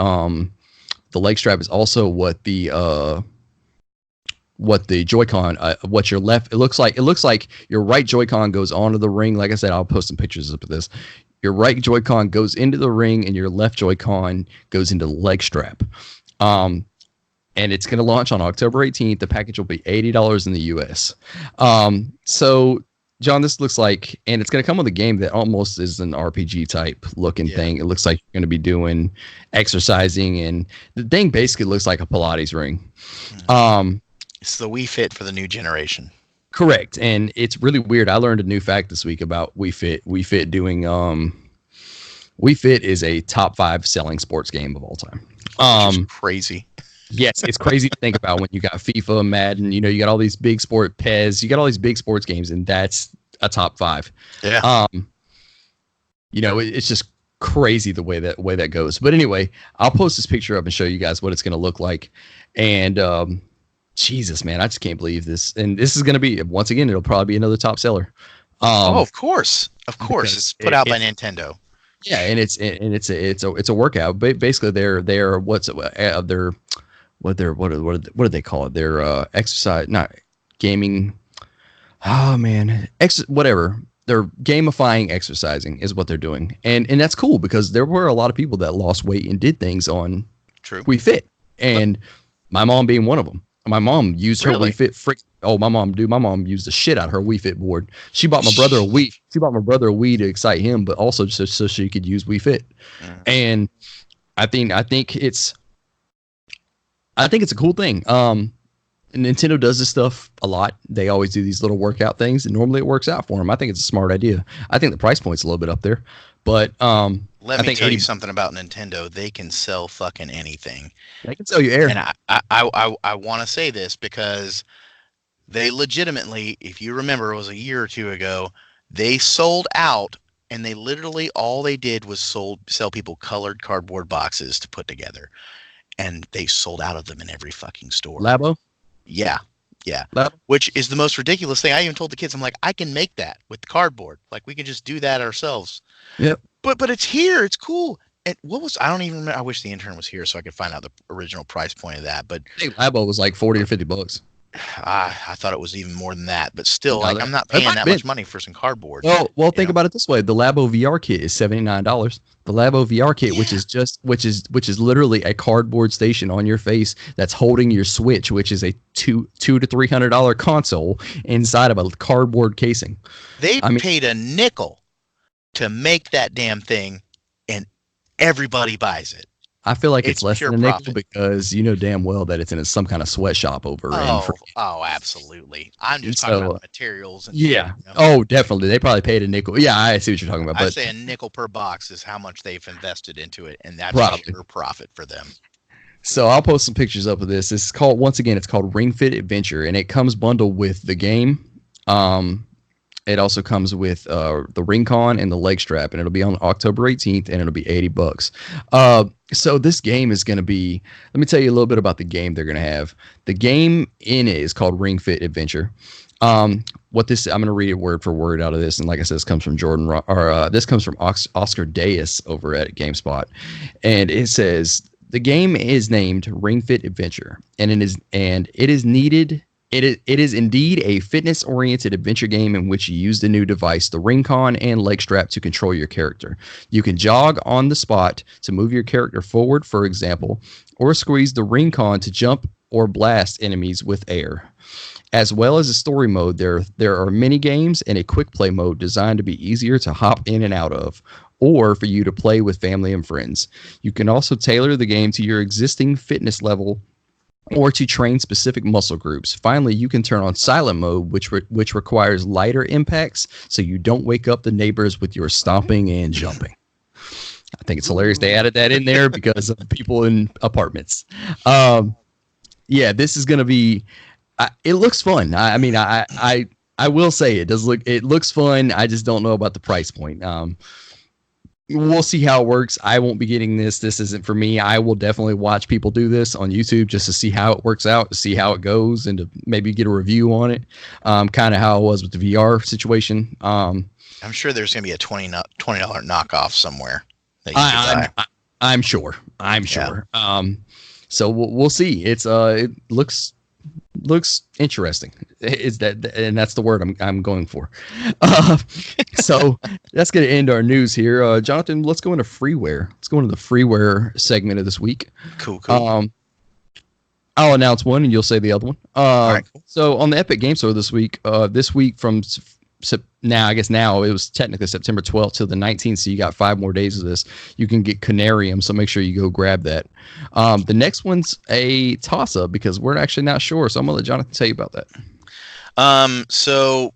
Joy-Con, what your left, it looks like your right Joy-Con goes onto the ring. Like I said, I'll post some pictures of this. Your right Joy-Con goes into the ring, and your left Joy-Con goes into the leg strap. And it's going to launch on October 18th. The package will be $80 in the US. So, John, this looks like, and it's going to come with a game that almost is an RPG type looking thing. It looks like you're going to be doing exercising, and the thing basically looks like a Pilates ring. It's the Wii Fit for the new generation. Correct, and it's really weird. I learned a new fact this week about Wii Fit. Wii Fit is a top 5 selling sports game of all time. Which is Um, crazy. yes, it's crazy to think about when you got FIFA, Madden, you got all these big sport PES, you got all these big sports games, and that's a top 5. Yeah. It's just crazy the way that goes. But anyway, I'll post this picture up and show you guys what it's going to look like. And Jesus, man, I just can't believe this. And this is going to be, once again, it'll probably be another top seller. Of course, it's put out by Nintendo. Yeah, and it's a workout. Basically, they're what do they call it? They're exercise, not gaming. Oh man, whatever. They're gamifying exercising is what they're doing, and that's cool because there were a lot of people that lost weight and did things on Wii Fit, and my mom being one of them. My mom used her Wii Fit. My mom used the shit out of her Wii Fit board. She bought my brother a Wii. She bought my brother a Wii to excite him, but also so she could use Wii Fit. And I think it's a cool thing. Nintendo does this stuff a lot. They always do these little workout things, and normally it works out for them. I think it's a smart idea. I think the price point's a little bit up there, but let me tell you something about Nintendo. They can sell fucking anything. They can sell you air. And I want to say this because they legitimately, if you remember, it was a year or two ago, they sold out, and they literally all they did was sell people colored cardboard boxes to put together, and they sold out of them in every fucking store. Labo? Yeah. Labo? Which is the most ridiculous thing. I even told the kids, I'm like, I can make that with the cardboard. Like, we can just do that ourselves. Yep. But it's here. It's cool. And I don't even remember. I wish the intern was here so I could find out the original price point of that. But I think Labo was like $40 or $50. I thought it was even more than that, but still, I'm not paying that much money for some cardboard. Well, think about it this way: the Labo VR kit is $79. The Labo VR kit, which is literally a cardboard station on your face that's holding your Switch, which is a $200 to $300 console inside of a cardboard casing. They paid a nickel to make that damn thing, and everybody buys it. I feel like it's less than a nickel profit. because you know damn well that it's in some kind of sweatshop over. Oh, absolutely. I'm just talking about materials. And yeah. Oh, definitely. They probably paid a nickel. Yeah, I see what you're talking about. I'd say a nickel per box is how much they've invested into it, and that's pure profit for them. So I'll post some pictures up of this. It's called Ring Fit Adventure, and it comes bundled with the game. It also comes with the ring con and the leg strap, and it'll be on October 18th, and it'll be $80. So this game is going to be. Let me tell you a little bit about the game they're going to have. The game in it is called Ring Fit Adventure. I'm going to read it word for word out of this, and like I said, this comes from this comes from Oscar Deas over at Gamestop, and it says the game is named Ring Fit Adventure, and it is needed. It is indeed a fitness-oriented adventure game in which you use the new device, the ring con and leg strap, to control your character. You can jog on the spot to move your character forward, for example, or squeeze the ring con to jump or blast enemies with air. As well as a story mode, there are mini games and a quick play mode designed to be easier to hop in and out of, or for you to play with family and friends. You can also tailor the game to your existing fitness level or to train specific muscle groups. Finally, you can turn on silent mode, which requires lighter impacts, so you don't wake up the neighbors with your stomping and jumping. I think it's hilarious they added that in there because of people in apartments. This is going to be. It looks fun. I will say it does look. It looks fun. I just don't know about the price point. We'll see how it works. I won't be getting this. This isn't for me. I will definitely watch people do this on YouTube just to see how it works out, to see how it goes, and to maybe get a review on it. Kind of how it was with the VR situation. I'm sure there's going to be a $20 knockoff somewhere. I'm sure. Yeah. So we'll see. It looks interesting. Is that, and that's the word I'm going for. So that's going to end our news here. Jonathan, let's go into freeware. Let's go into the freeware segment of this week. Cool. I'll announce one and you'll say the other one. All right, cool. So on the Epic Game Store this week from now it was technically September 12th till the 19th, so you got 5 more days of this. You can get Canarium, so make sure you go grab that. The next one's a toss-up because we're actually not sure, so I'm going to let Jonathan tell you about that. So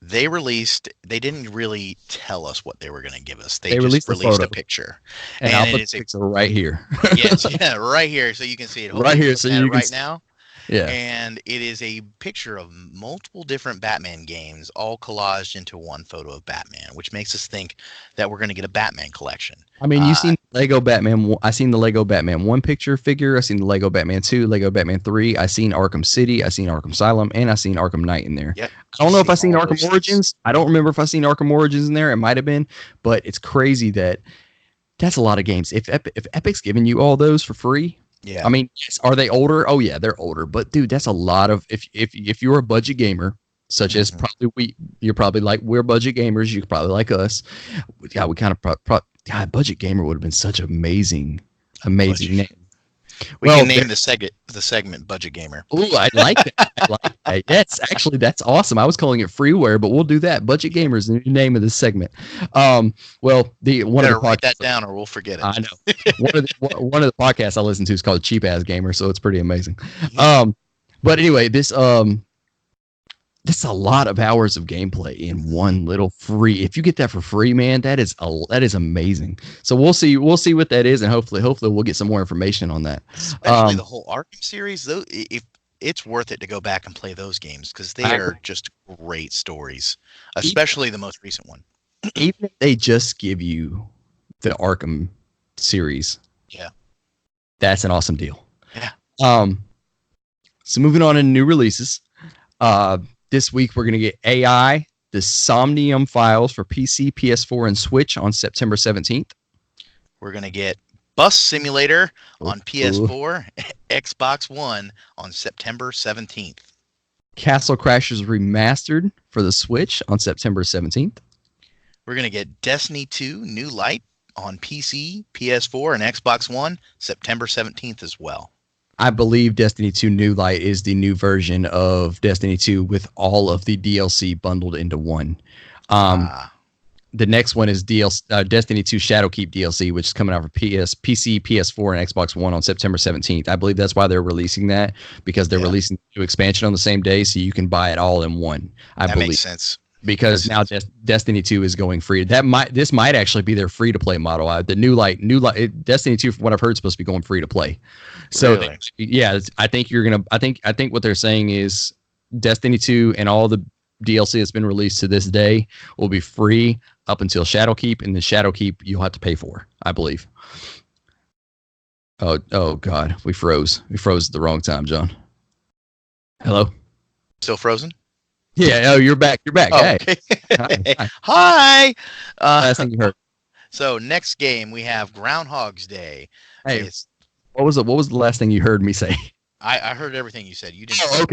They didn't really tell us what they were going to give us. They They just released a released a photo, picture. and I'll And put it the is a, picture right here. yes, yeah, right here. So you can see it. Right Hopefully you're here, so looking at it you can right see. now. Yeah. And it is a picture of multiple different Batman games all collaged into one photo of Batman, which makes us think that we're going to get a Batman collection. I mean, you've seen Lego Batman. I seen the Lego Batman 1 picture figure. I seen the Lego Batman 2, Lego Batman 3. I seen Arkham City. I seen Arkham Asylum, and I seen Arkham Knight in there. Yep, I don't know if I seen all Arkham those things. Origins. I don't remember if I seen Arkham Origins in there. It might have been, but it's crazy that's a lot of games. If Epic's giving you all those for free, Yeah. I mean, yes, are they older? Oh yeah, they're older. But dude, that's a lot of if you're a budget gamer, such as probably you're probably like we're budget gamers. You're probably like us. Yeah, we kind of God, budget gamer would have been such amazing name. We can name the segment Budget Gamer. Ooh, I like that. I like that. That's awesome. I was calling it freeware, but we'll do that. Budget Gamers, the new name of this segment. Well, one of the write that down, or we'll forget it. I know. one of the podcasts I listen to is called Cheap Ass Gamer, so it's pretty amazing. But anyway, this is a lot of hours of gameplay in one little free. If you get that for free, man, that is amazing. So we'll see what that is, and hopefully we'll get some more information on that. Especially the whole Arkham series, though, if it's worth it to go back and play those games because they are just great stories, especially the most recent one. Even if they just give you the Arkham series, yeah, that's an awesome deal. Yeah. So moving on to new releases. This week, we're going to get AI, the Somnium files for PC, PS4, and Switch on September 17th. We're going to get Bus Simulator on PS4, Xbox One on September 17th. Castle Crashers Remastered for the Switch on September 17th. We're going to get Destiny 2 New Light on PC, PS4, and Xbox One September 17th as well. I believe Destiny 2 New Light is the new version of Destiny 2 with all of the DLC bundled into one. The next one is Destiny 2 Shadowkeep DLC, which is coming out for PC, PS4, and Xbox One on September 17th. I believe that's why they're releasing that, because they're releasing the new expansion on the same day, so you can buy it all in one. That makes sense. Because now Destiny 2 is going free. This might actually be their free to play model. The New Light, Destiny 2, from what I've heard, is supposed to be going free to play. So really? I think what they're saying is Destiny 2 and all the DLC that's been released to this day will be free up until Shadowkeep, and the Shadowkeep you'll have to pay for, I believe. Oh God, we froze. We froze at the wrong time, John. Hello? Still frozen? Yeah, you're back. You're back. Oh, hey. Okay. Hi. Last thing you heard. So next game we have Groundhog's Day. Hey, what was the last thing you heard me say? I heard everything you said. You didn't. Oh,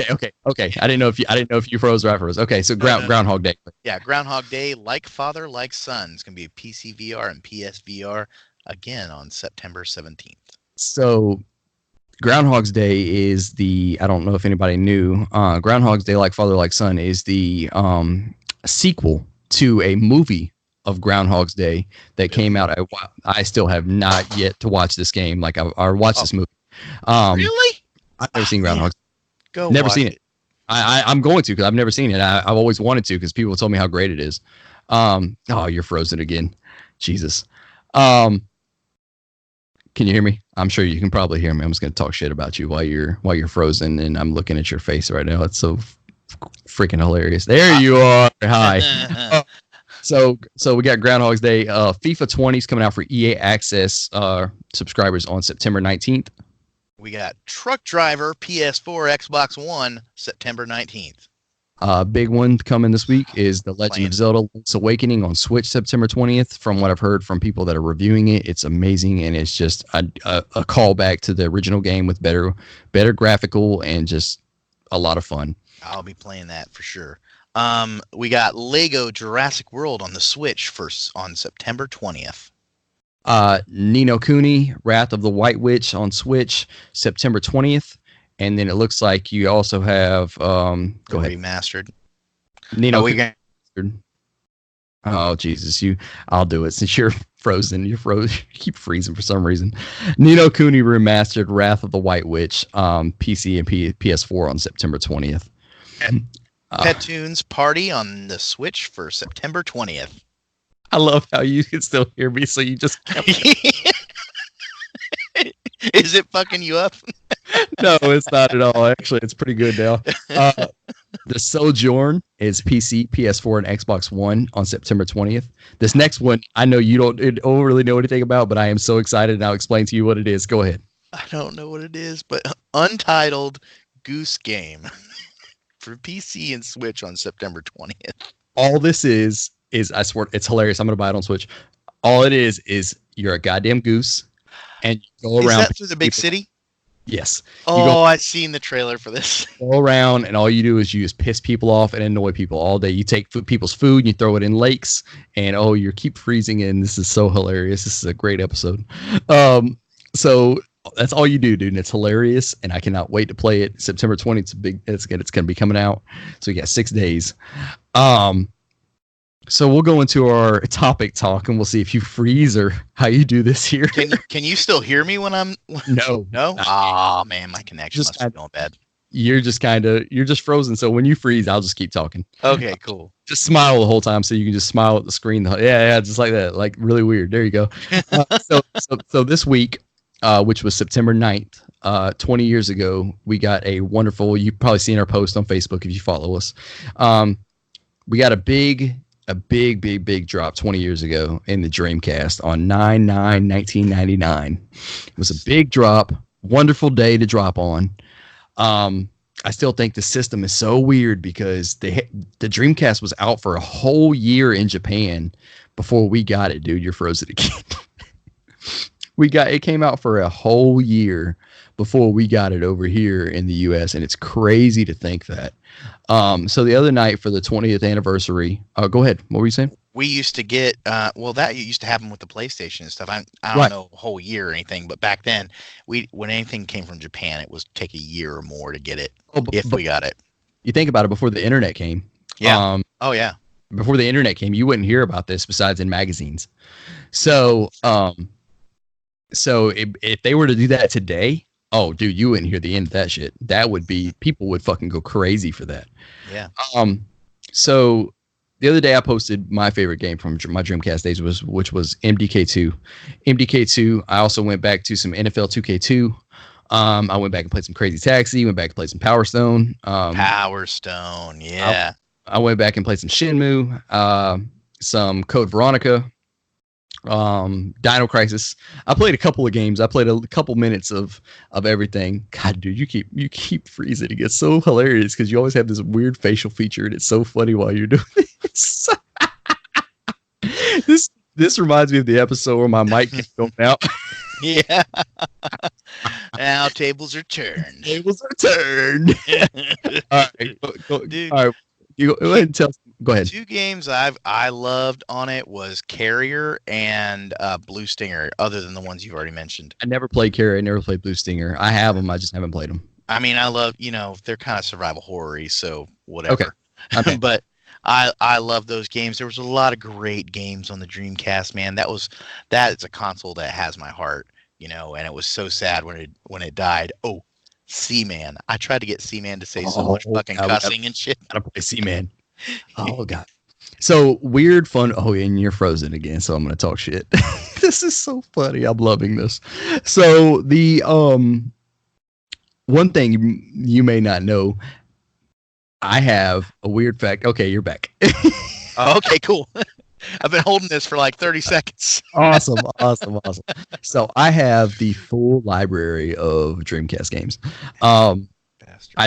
okay. I didn't know if you froze or I froze. Okay, so Groundhog Day. Yeah, Groundhog Day, like father, like son. It's gonna be a PC VR and PSVR again on September 17th. So Groundhog's Day is I don't know if anybody knew, Groundhog's Day, Like Father, Like Son is the sequel to a movie of Groundhog's Day that came out. I still have not yet to watch this game. Like I watched this movie. Really? I've never seen Groundhog's Day. Never seen it. I'm going to, because I've never seen it. I've always wanted to, because people told me how great it is. Oh, you're frozen again. Jesus. Can you hear me? I'm sure you can probably hear me. I'm just going to talk shit about you while you're frozen, and I'm looking at your face right now. It's so freaking hilarious. There you are. Hi. So we got Groundhog's Day. FIFA 20 is coming out for EA Access subscribers on September 19th. We got Truck Driver PS4, Xbox One September 19th. Big one coming this week is The Legend of Zelda Link's Awakening on Switch September 20th. From what I've heard from people that are reviewing it, it's amazing, and it's just a callback to the original game with better graphical and just a lot of fun. I'll be playing that for sure. We got Lego Jurassic World on the Switch on September 20th. Ni no Kuni, Wrath of the White Witch on Switch September 20th. And then it looks like you also have go ahead. Remastered. Oh Jesus, I'll do it since you're frozen. You keep freezing for some reason. Ni no Kuni Remastered, Wrath of the White Witch, PC and PS4 on September 20th. Pettoon's Party on the Switch for September 20th. I love how you can still hear me, so you just kept Is it fucking you up? No, it's not at all. Actually, it's pretty good now. The Sojourn is PC, PS4, and Xbox One on September 20th. This next one, I know you don't really know anything about, but I am so excited, and I'll explain to you what it is. Go ahead. I don't know what it is, but Untitled Goose Game for PC and Switch on September 20th. All this is I swear, it's hilarious. I'm going to buy it on Switch. All it is you're a goddamn goose, and you go around. Is that through the big city? Yes. Oh, I've seen the trailer for this. Go around, and all you do is you just piss people off and annoy people all day. You take people's food and you throw it in lakes, and you keep freezing. And this is so hilarious. This is a great episode. So that's all you do, dude, and it's hilarious. And I cannot wait to play it. September 20th. It's going to be coming out. So you got 6 days. So we'll go into our topic talk, and we'll see if you freeze or how you do this here. Can you still hear me when I'm? No. Oh man, my connection must be going bad. You're just frozen. So when you freeze, I'll just keep talking. Okay, cool. Just smile the whole time, so you can just smile at the screen. Yeah, just like that, like really weird. There you go. So this week, which was September 9th, 20 years ago, we got a wonderful. You've probably seen our post on Facebook if you follow us. We got a big drop 20 years ago in the Dreamcast on 9/9/1999. It was a big drop, wonderful day to drop on. I still think the system is so weird because the Dreamcast was out for a whole year in Japan before we got it, dude. You're frozen again. It came out for a whole year before we got it over here in the US, and it's crazy to think that. So the other night for the 20th anniversary, go ahead. What were you saying? We used to get, that used to happen with the PlayStation and stuff. I don't know a whole year or anything, but back then, when anything came from Japan, it was take a year or more to get it if we got it. You think about it, before the internet came. Yeah. Yeah. Before the internet came, you wouldn't hear about this besides in magazines. So, if they were to do that today, oh, dude, you wouldn't hear the end of that shit. That would be, people would fucking go crazy for that. Yeah. So the other day I posted my favorite game from my Dreamcast days, which was MDK2. MDK2. I also went back to some NFL 2K2. I went back and played some Crazy Taxi. Went back and played some Power Stone. Power Stone, yeah. I went back and played some Shenmue, some Code Veronica, Dino Crisis. I played a couple of games. I played a couple minutes of everything. God, dude, you keep freezing. It gets so hilarious because you always have this weird facial feature, and it's so funny while you're doing this. This reminds me of the episode where my mic kept going out. Yeah. Now tables are turned. Tables are turned. All right, Dude. All right. You go ahead and tell. Go ahead. 2 games I loved on it was Carrier and Blue Stinger, other than the ones you've already mentioned. I never played Carrier. I never played Blue Stinger. I have them. I just haven't played them. I mean, I love, they're kind of survival horror-y, so whatever. Okay. But I love those games. There was a lot of great games on the Dreamcast, man. That is a console that has my heart, and it was so sad when it died. Oh, Seaman. I tried to get Seaman to say so much fucking cussing and shit. I don't play Seaman. Oh god. So weird fun. Oh, and you're frozen again, so I'm gonna talk shit. This is so funny. I'm loving this. So the one thing you may not know, I have a weird fact. Okay, you're back. Oh, okay, cool. I've been holding this for like 30 seconds. Awesome. So I have the full library of Dreamcast games. I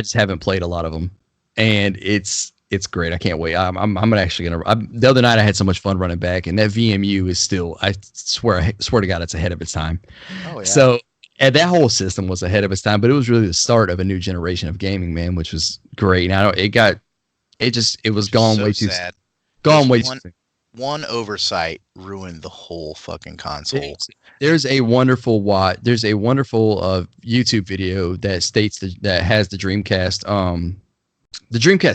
just haven't played a lot of them, and it's great. I can't wait. I'm actually gonna. The other night I had so much fun running back, and that VMU is still. I swear to God, it's ahead of its time. Oh yeah. So, and that whole system was ahead of its time, but it was really the start of a new generation of gaming, man, which was great. Now it was gone so way too sad. Gone way too soon. One oversight ruined the whole fucking console. There's a wonderful YouTube video that states that has the Dreamcast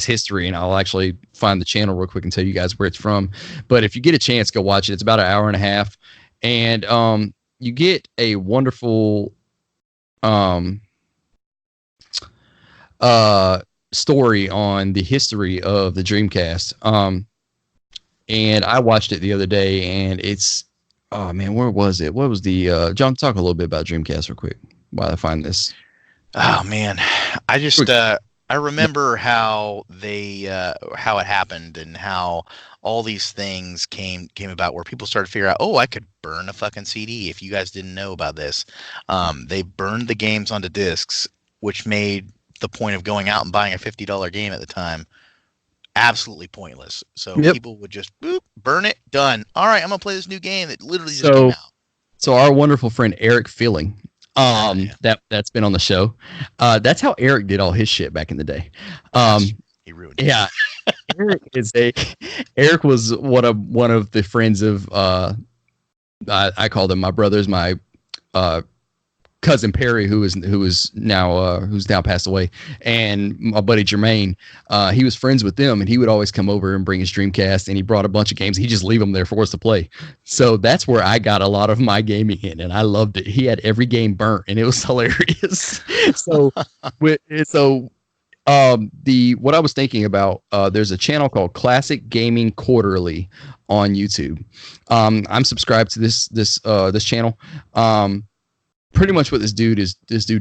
history, and I'll actually find the channel real quick and tell you guys where it's from. But if you get a chance, go watch it. It's about an hour and a half, and you get a wonderful story on the history of the Dreamcast. And I watched it the other day, and it's, oh man, where was it? What was the John? Talk a little bit about Dreamcast real quick while I find this. Oh man, I just I remember how how it happened and how all these things came about where people started to figure out, oh, I could burn a fucking CD. If you guys didn't know about this, they burned the games onto discs, which made the point of going out and buying a $50 game at the time absolutely pointless. So people would just boop, burn it, done. All right, I'm gonna play this new game that literally just came out. So our wonderful friend Eric Filling, that's been on the show. That's how Eric did all his shit back in the day. He ruined it. Yeah. Eric was one of the friends of I call them my brothers, my cousin Perry, who's now passed away, and my buddy Jermaine. He was friends with them, and he would always come over and bring his Dreamcast, and he brought a bunch of games. He just leave them there for us to play. So that's where I got a lot of my gaming in, and I loved it. He had every game burnt, and it was hilarious. What I was thinking about, there's a channel called Classic Gaming Quarterly on YouTube. I'm subscribed to this channel. Pretty much what this dude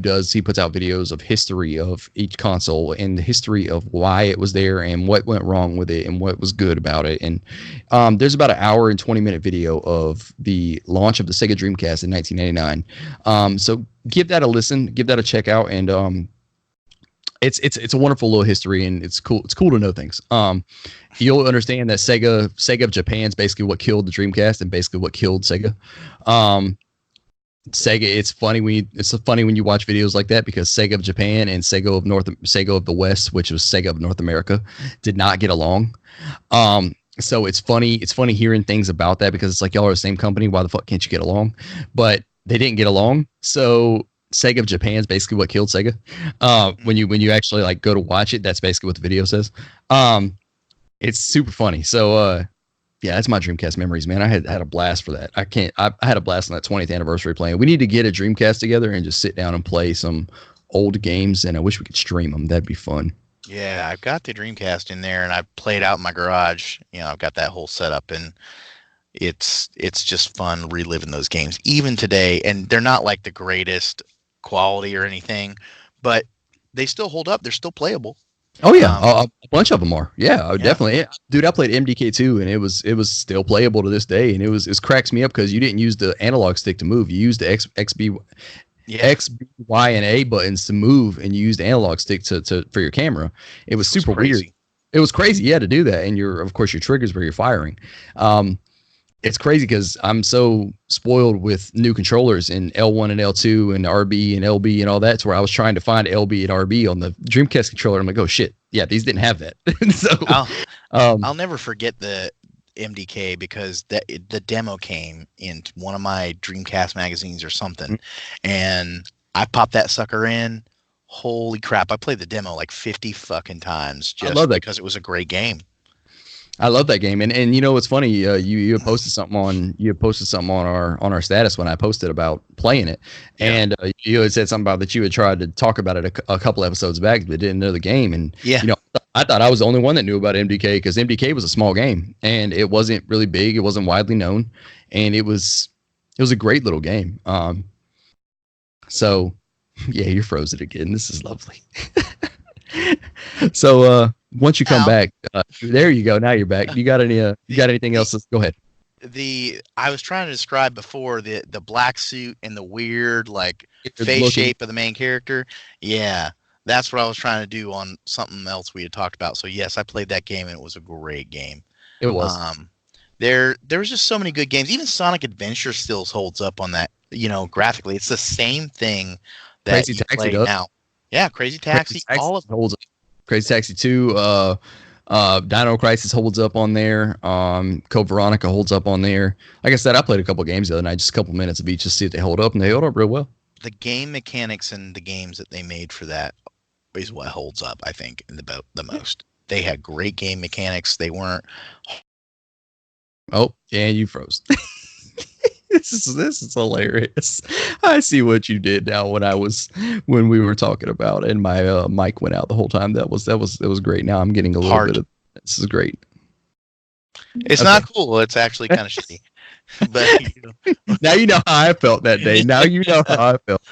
does, he puts out videos of history of each console and the history of why it was there and what went wrong with it and what was good about it. And there's about an hour and 20-minute video of the launch of the Sega Dreamcast in 1999. So give that a listen, give that a check out, and it's a wonderful little history, and it's cool. It's cool to know things. You'll understand that Sega of Japan is basically what killed the Dreamcast and basically what killed Sega. Sega, it's funny when you watch videos like that, because Sega of Japan and Sega of the West, which was Sega of North America, did not get along. So it's funny hearing things about that, because it's like, y'all are the same company, why the fuck can't you get along? But they didn't get along. So Sega of Japan is basically what killed Sega. When you actually like go to watch it, that's basically what the video says. It's super funny. So yeah, that's my Dreamcast memories, man. I had a blast for that. I had a blast on that 20th anniversary playing. We need to get a Dreamcast together and just sit down and play some old games, and I wish we could stream them. That'd be fun. Yeah, I've got the Dreamcast in there, and I played out in my garage. I've got that whole setup, and it's just fun reliving those games even today. And they're not like the greatest quality or anything, but they still hold up. They're still playable. Oh yeah, a bunch of them are. Yeah, definitely. Dude, I played MDK2, and it was still playable to this day, and it cracks me up because you didn't use the analog stick to move. You used the X, B, Y, and A buttons to move, and you used the analog stick to for your camera. It was super weird. It was crazy, yeah, to do that, and of course your triggers where you're firing. It's crazy because I'm so spoiled with new controllers in L1 and L2 and RB and LB and all that, to where I was trying to find LB and RB on the Dreamcast controller. I'm like, oh shit, yeah, these didn't have that. So I'll never forget the MDK, because the demo came in one of my Dreamcast magazines or something, and I popped that sucker in. Holy crap! I played the demo like 50 fucking times just because it was a great game. I love that game, and you know what's funny? You posted something on our status when I posted about playing it, and you had said something about that you had tried to talk about it a couple episodes back, but didn't know the game. And I thought I was the only one that knew about MDK, because MDK was a small game and it wasn't really big, it wasn't widely known, and it was a great little game. So yeah, you're frozen again. This is lovely. So once you come back, there you go. Now you're back. You got anything else? Go ahead. I was trying to describe before the black suit and the weird like face shape of the main character. Yeah, that's what I was trying to do on something else we had talked about. So yes, I played that game, and it was a great game. It was. There was just so many good games. Even Sonic Adventure still holds up on that. Graphically, it's the same thing that you play now. Yeah, Crazy Taxi all of holds up. Crazy Taxi 2, Dino Crisis holds up on there. Code Veronica holds up on there. Like I said, I played a couple games the other night, just a couple minutes of each, to see if they hold up, and they hold up real well. The game mechanics and the games that they made for that is what holds up, I think, the most. They had great game mechanics. They weren't. Oh, yeah, you froze. This is hilarious. I see what you did now when we were talking about and my mic went out the whole time. That was great. Now I'm getting a little Heart. bit of this is great. It's Okay. not cool. It's actually kind of shitty. But Now you know how I felt that day. Now you know how I felt.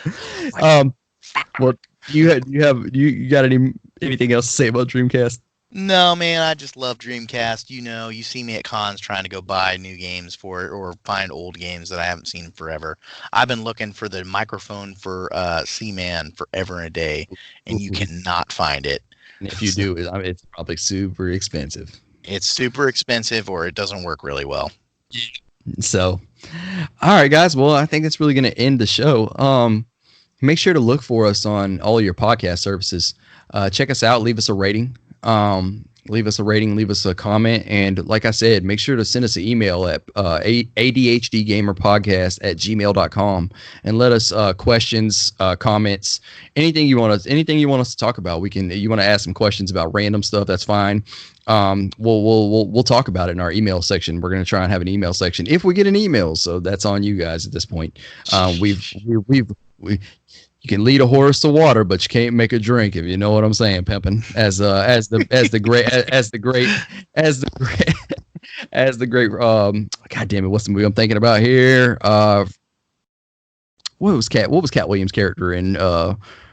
Well, you got anything else to say about Dreamcast? No, man, I just love Dreamcast. You see me at cons trying to go buy new games for it or find old games that I haven't seen in forever. I've been looking for the microphone for Seaman forever and a day, and you cannot find it. And if you do, it's probably super expensive. It's super expensive or it doesn't work really well. So, all right, guys. Well, I think that's really going to end the show. Make sure to look for us on all your podcast services. Check us out. Leave us a rating. Leave us a comment. And like I said, make sure to send us an email at adhdgamerpodcast@gmail.com and let us questions, comments, anything you want us to talk about. You want to ask some questions about random stuff, that's fine. We'll talk about it in our email section. We're going to try and have an email section if we get an email. So that's on you guys at this point. You can lead a horse to water, but you can't make a drink, if you know what I'm saying, pimpin'. As the great God damn it, what's the movie I'm thinking about here? What was Cat Williams' character in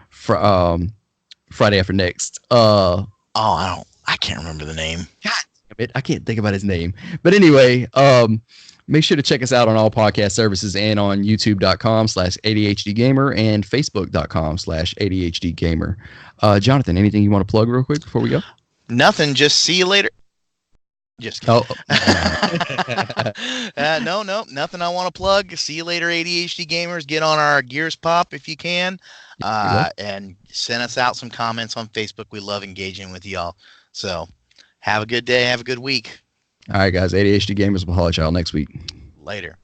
Friday After Next? I can't remember the name. God damn it, I can't think about his name. But anyway, make sure to check us out on all podcast services and on youtube.com/ADHDgamer and facebook.com/ADHDgamer. Jonathan, anything you want to plug real quick before we go? Nothing. Just see you later. Just kidding. No, nothing I want to plug. See you later, ADHD gamers. Get on our Gears Pop if you can. And send us out some comments on Facebook. We love engaging with y'all. So have a good day. Have a good week. All right, guys. ADHD gamers will holler at y'all next week. Later.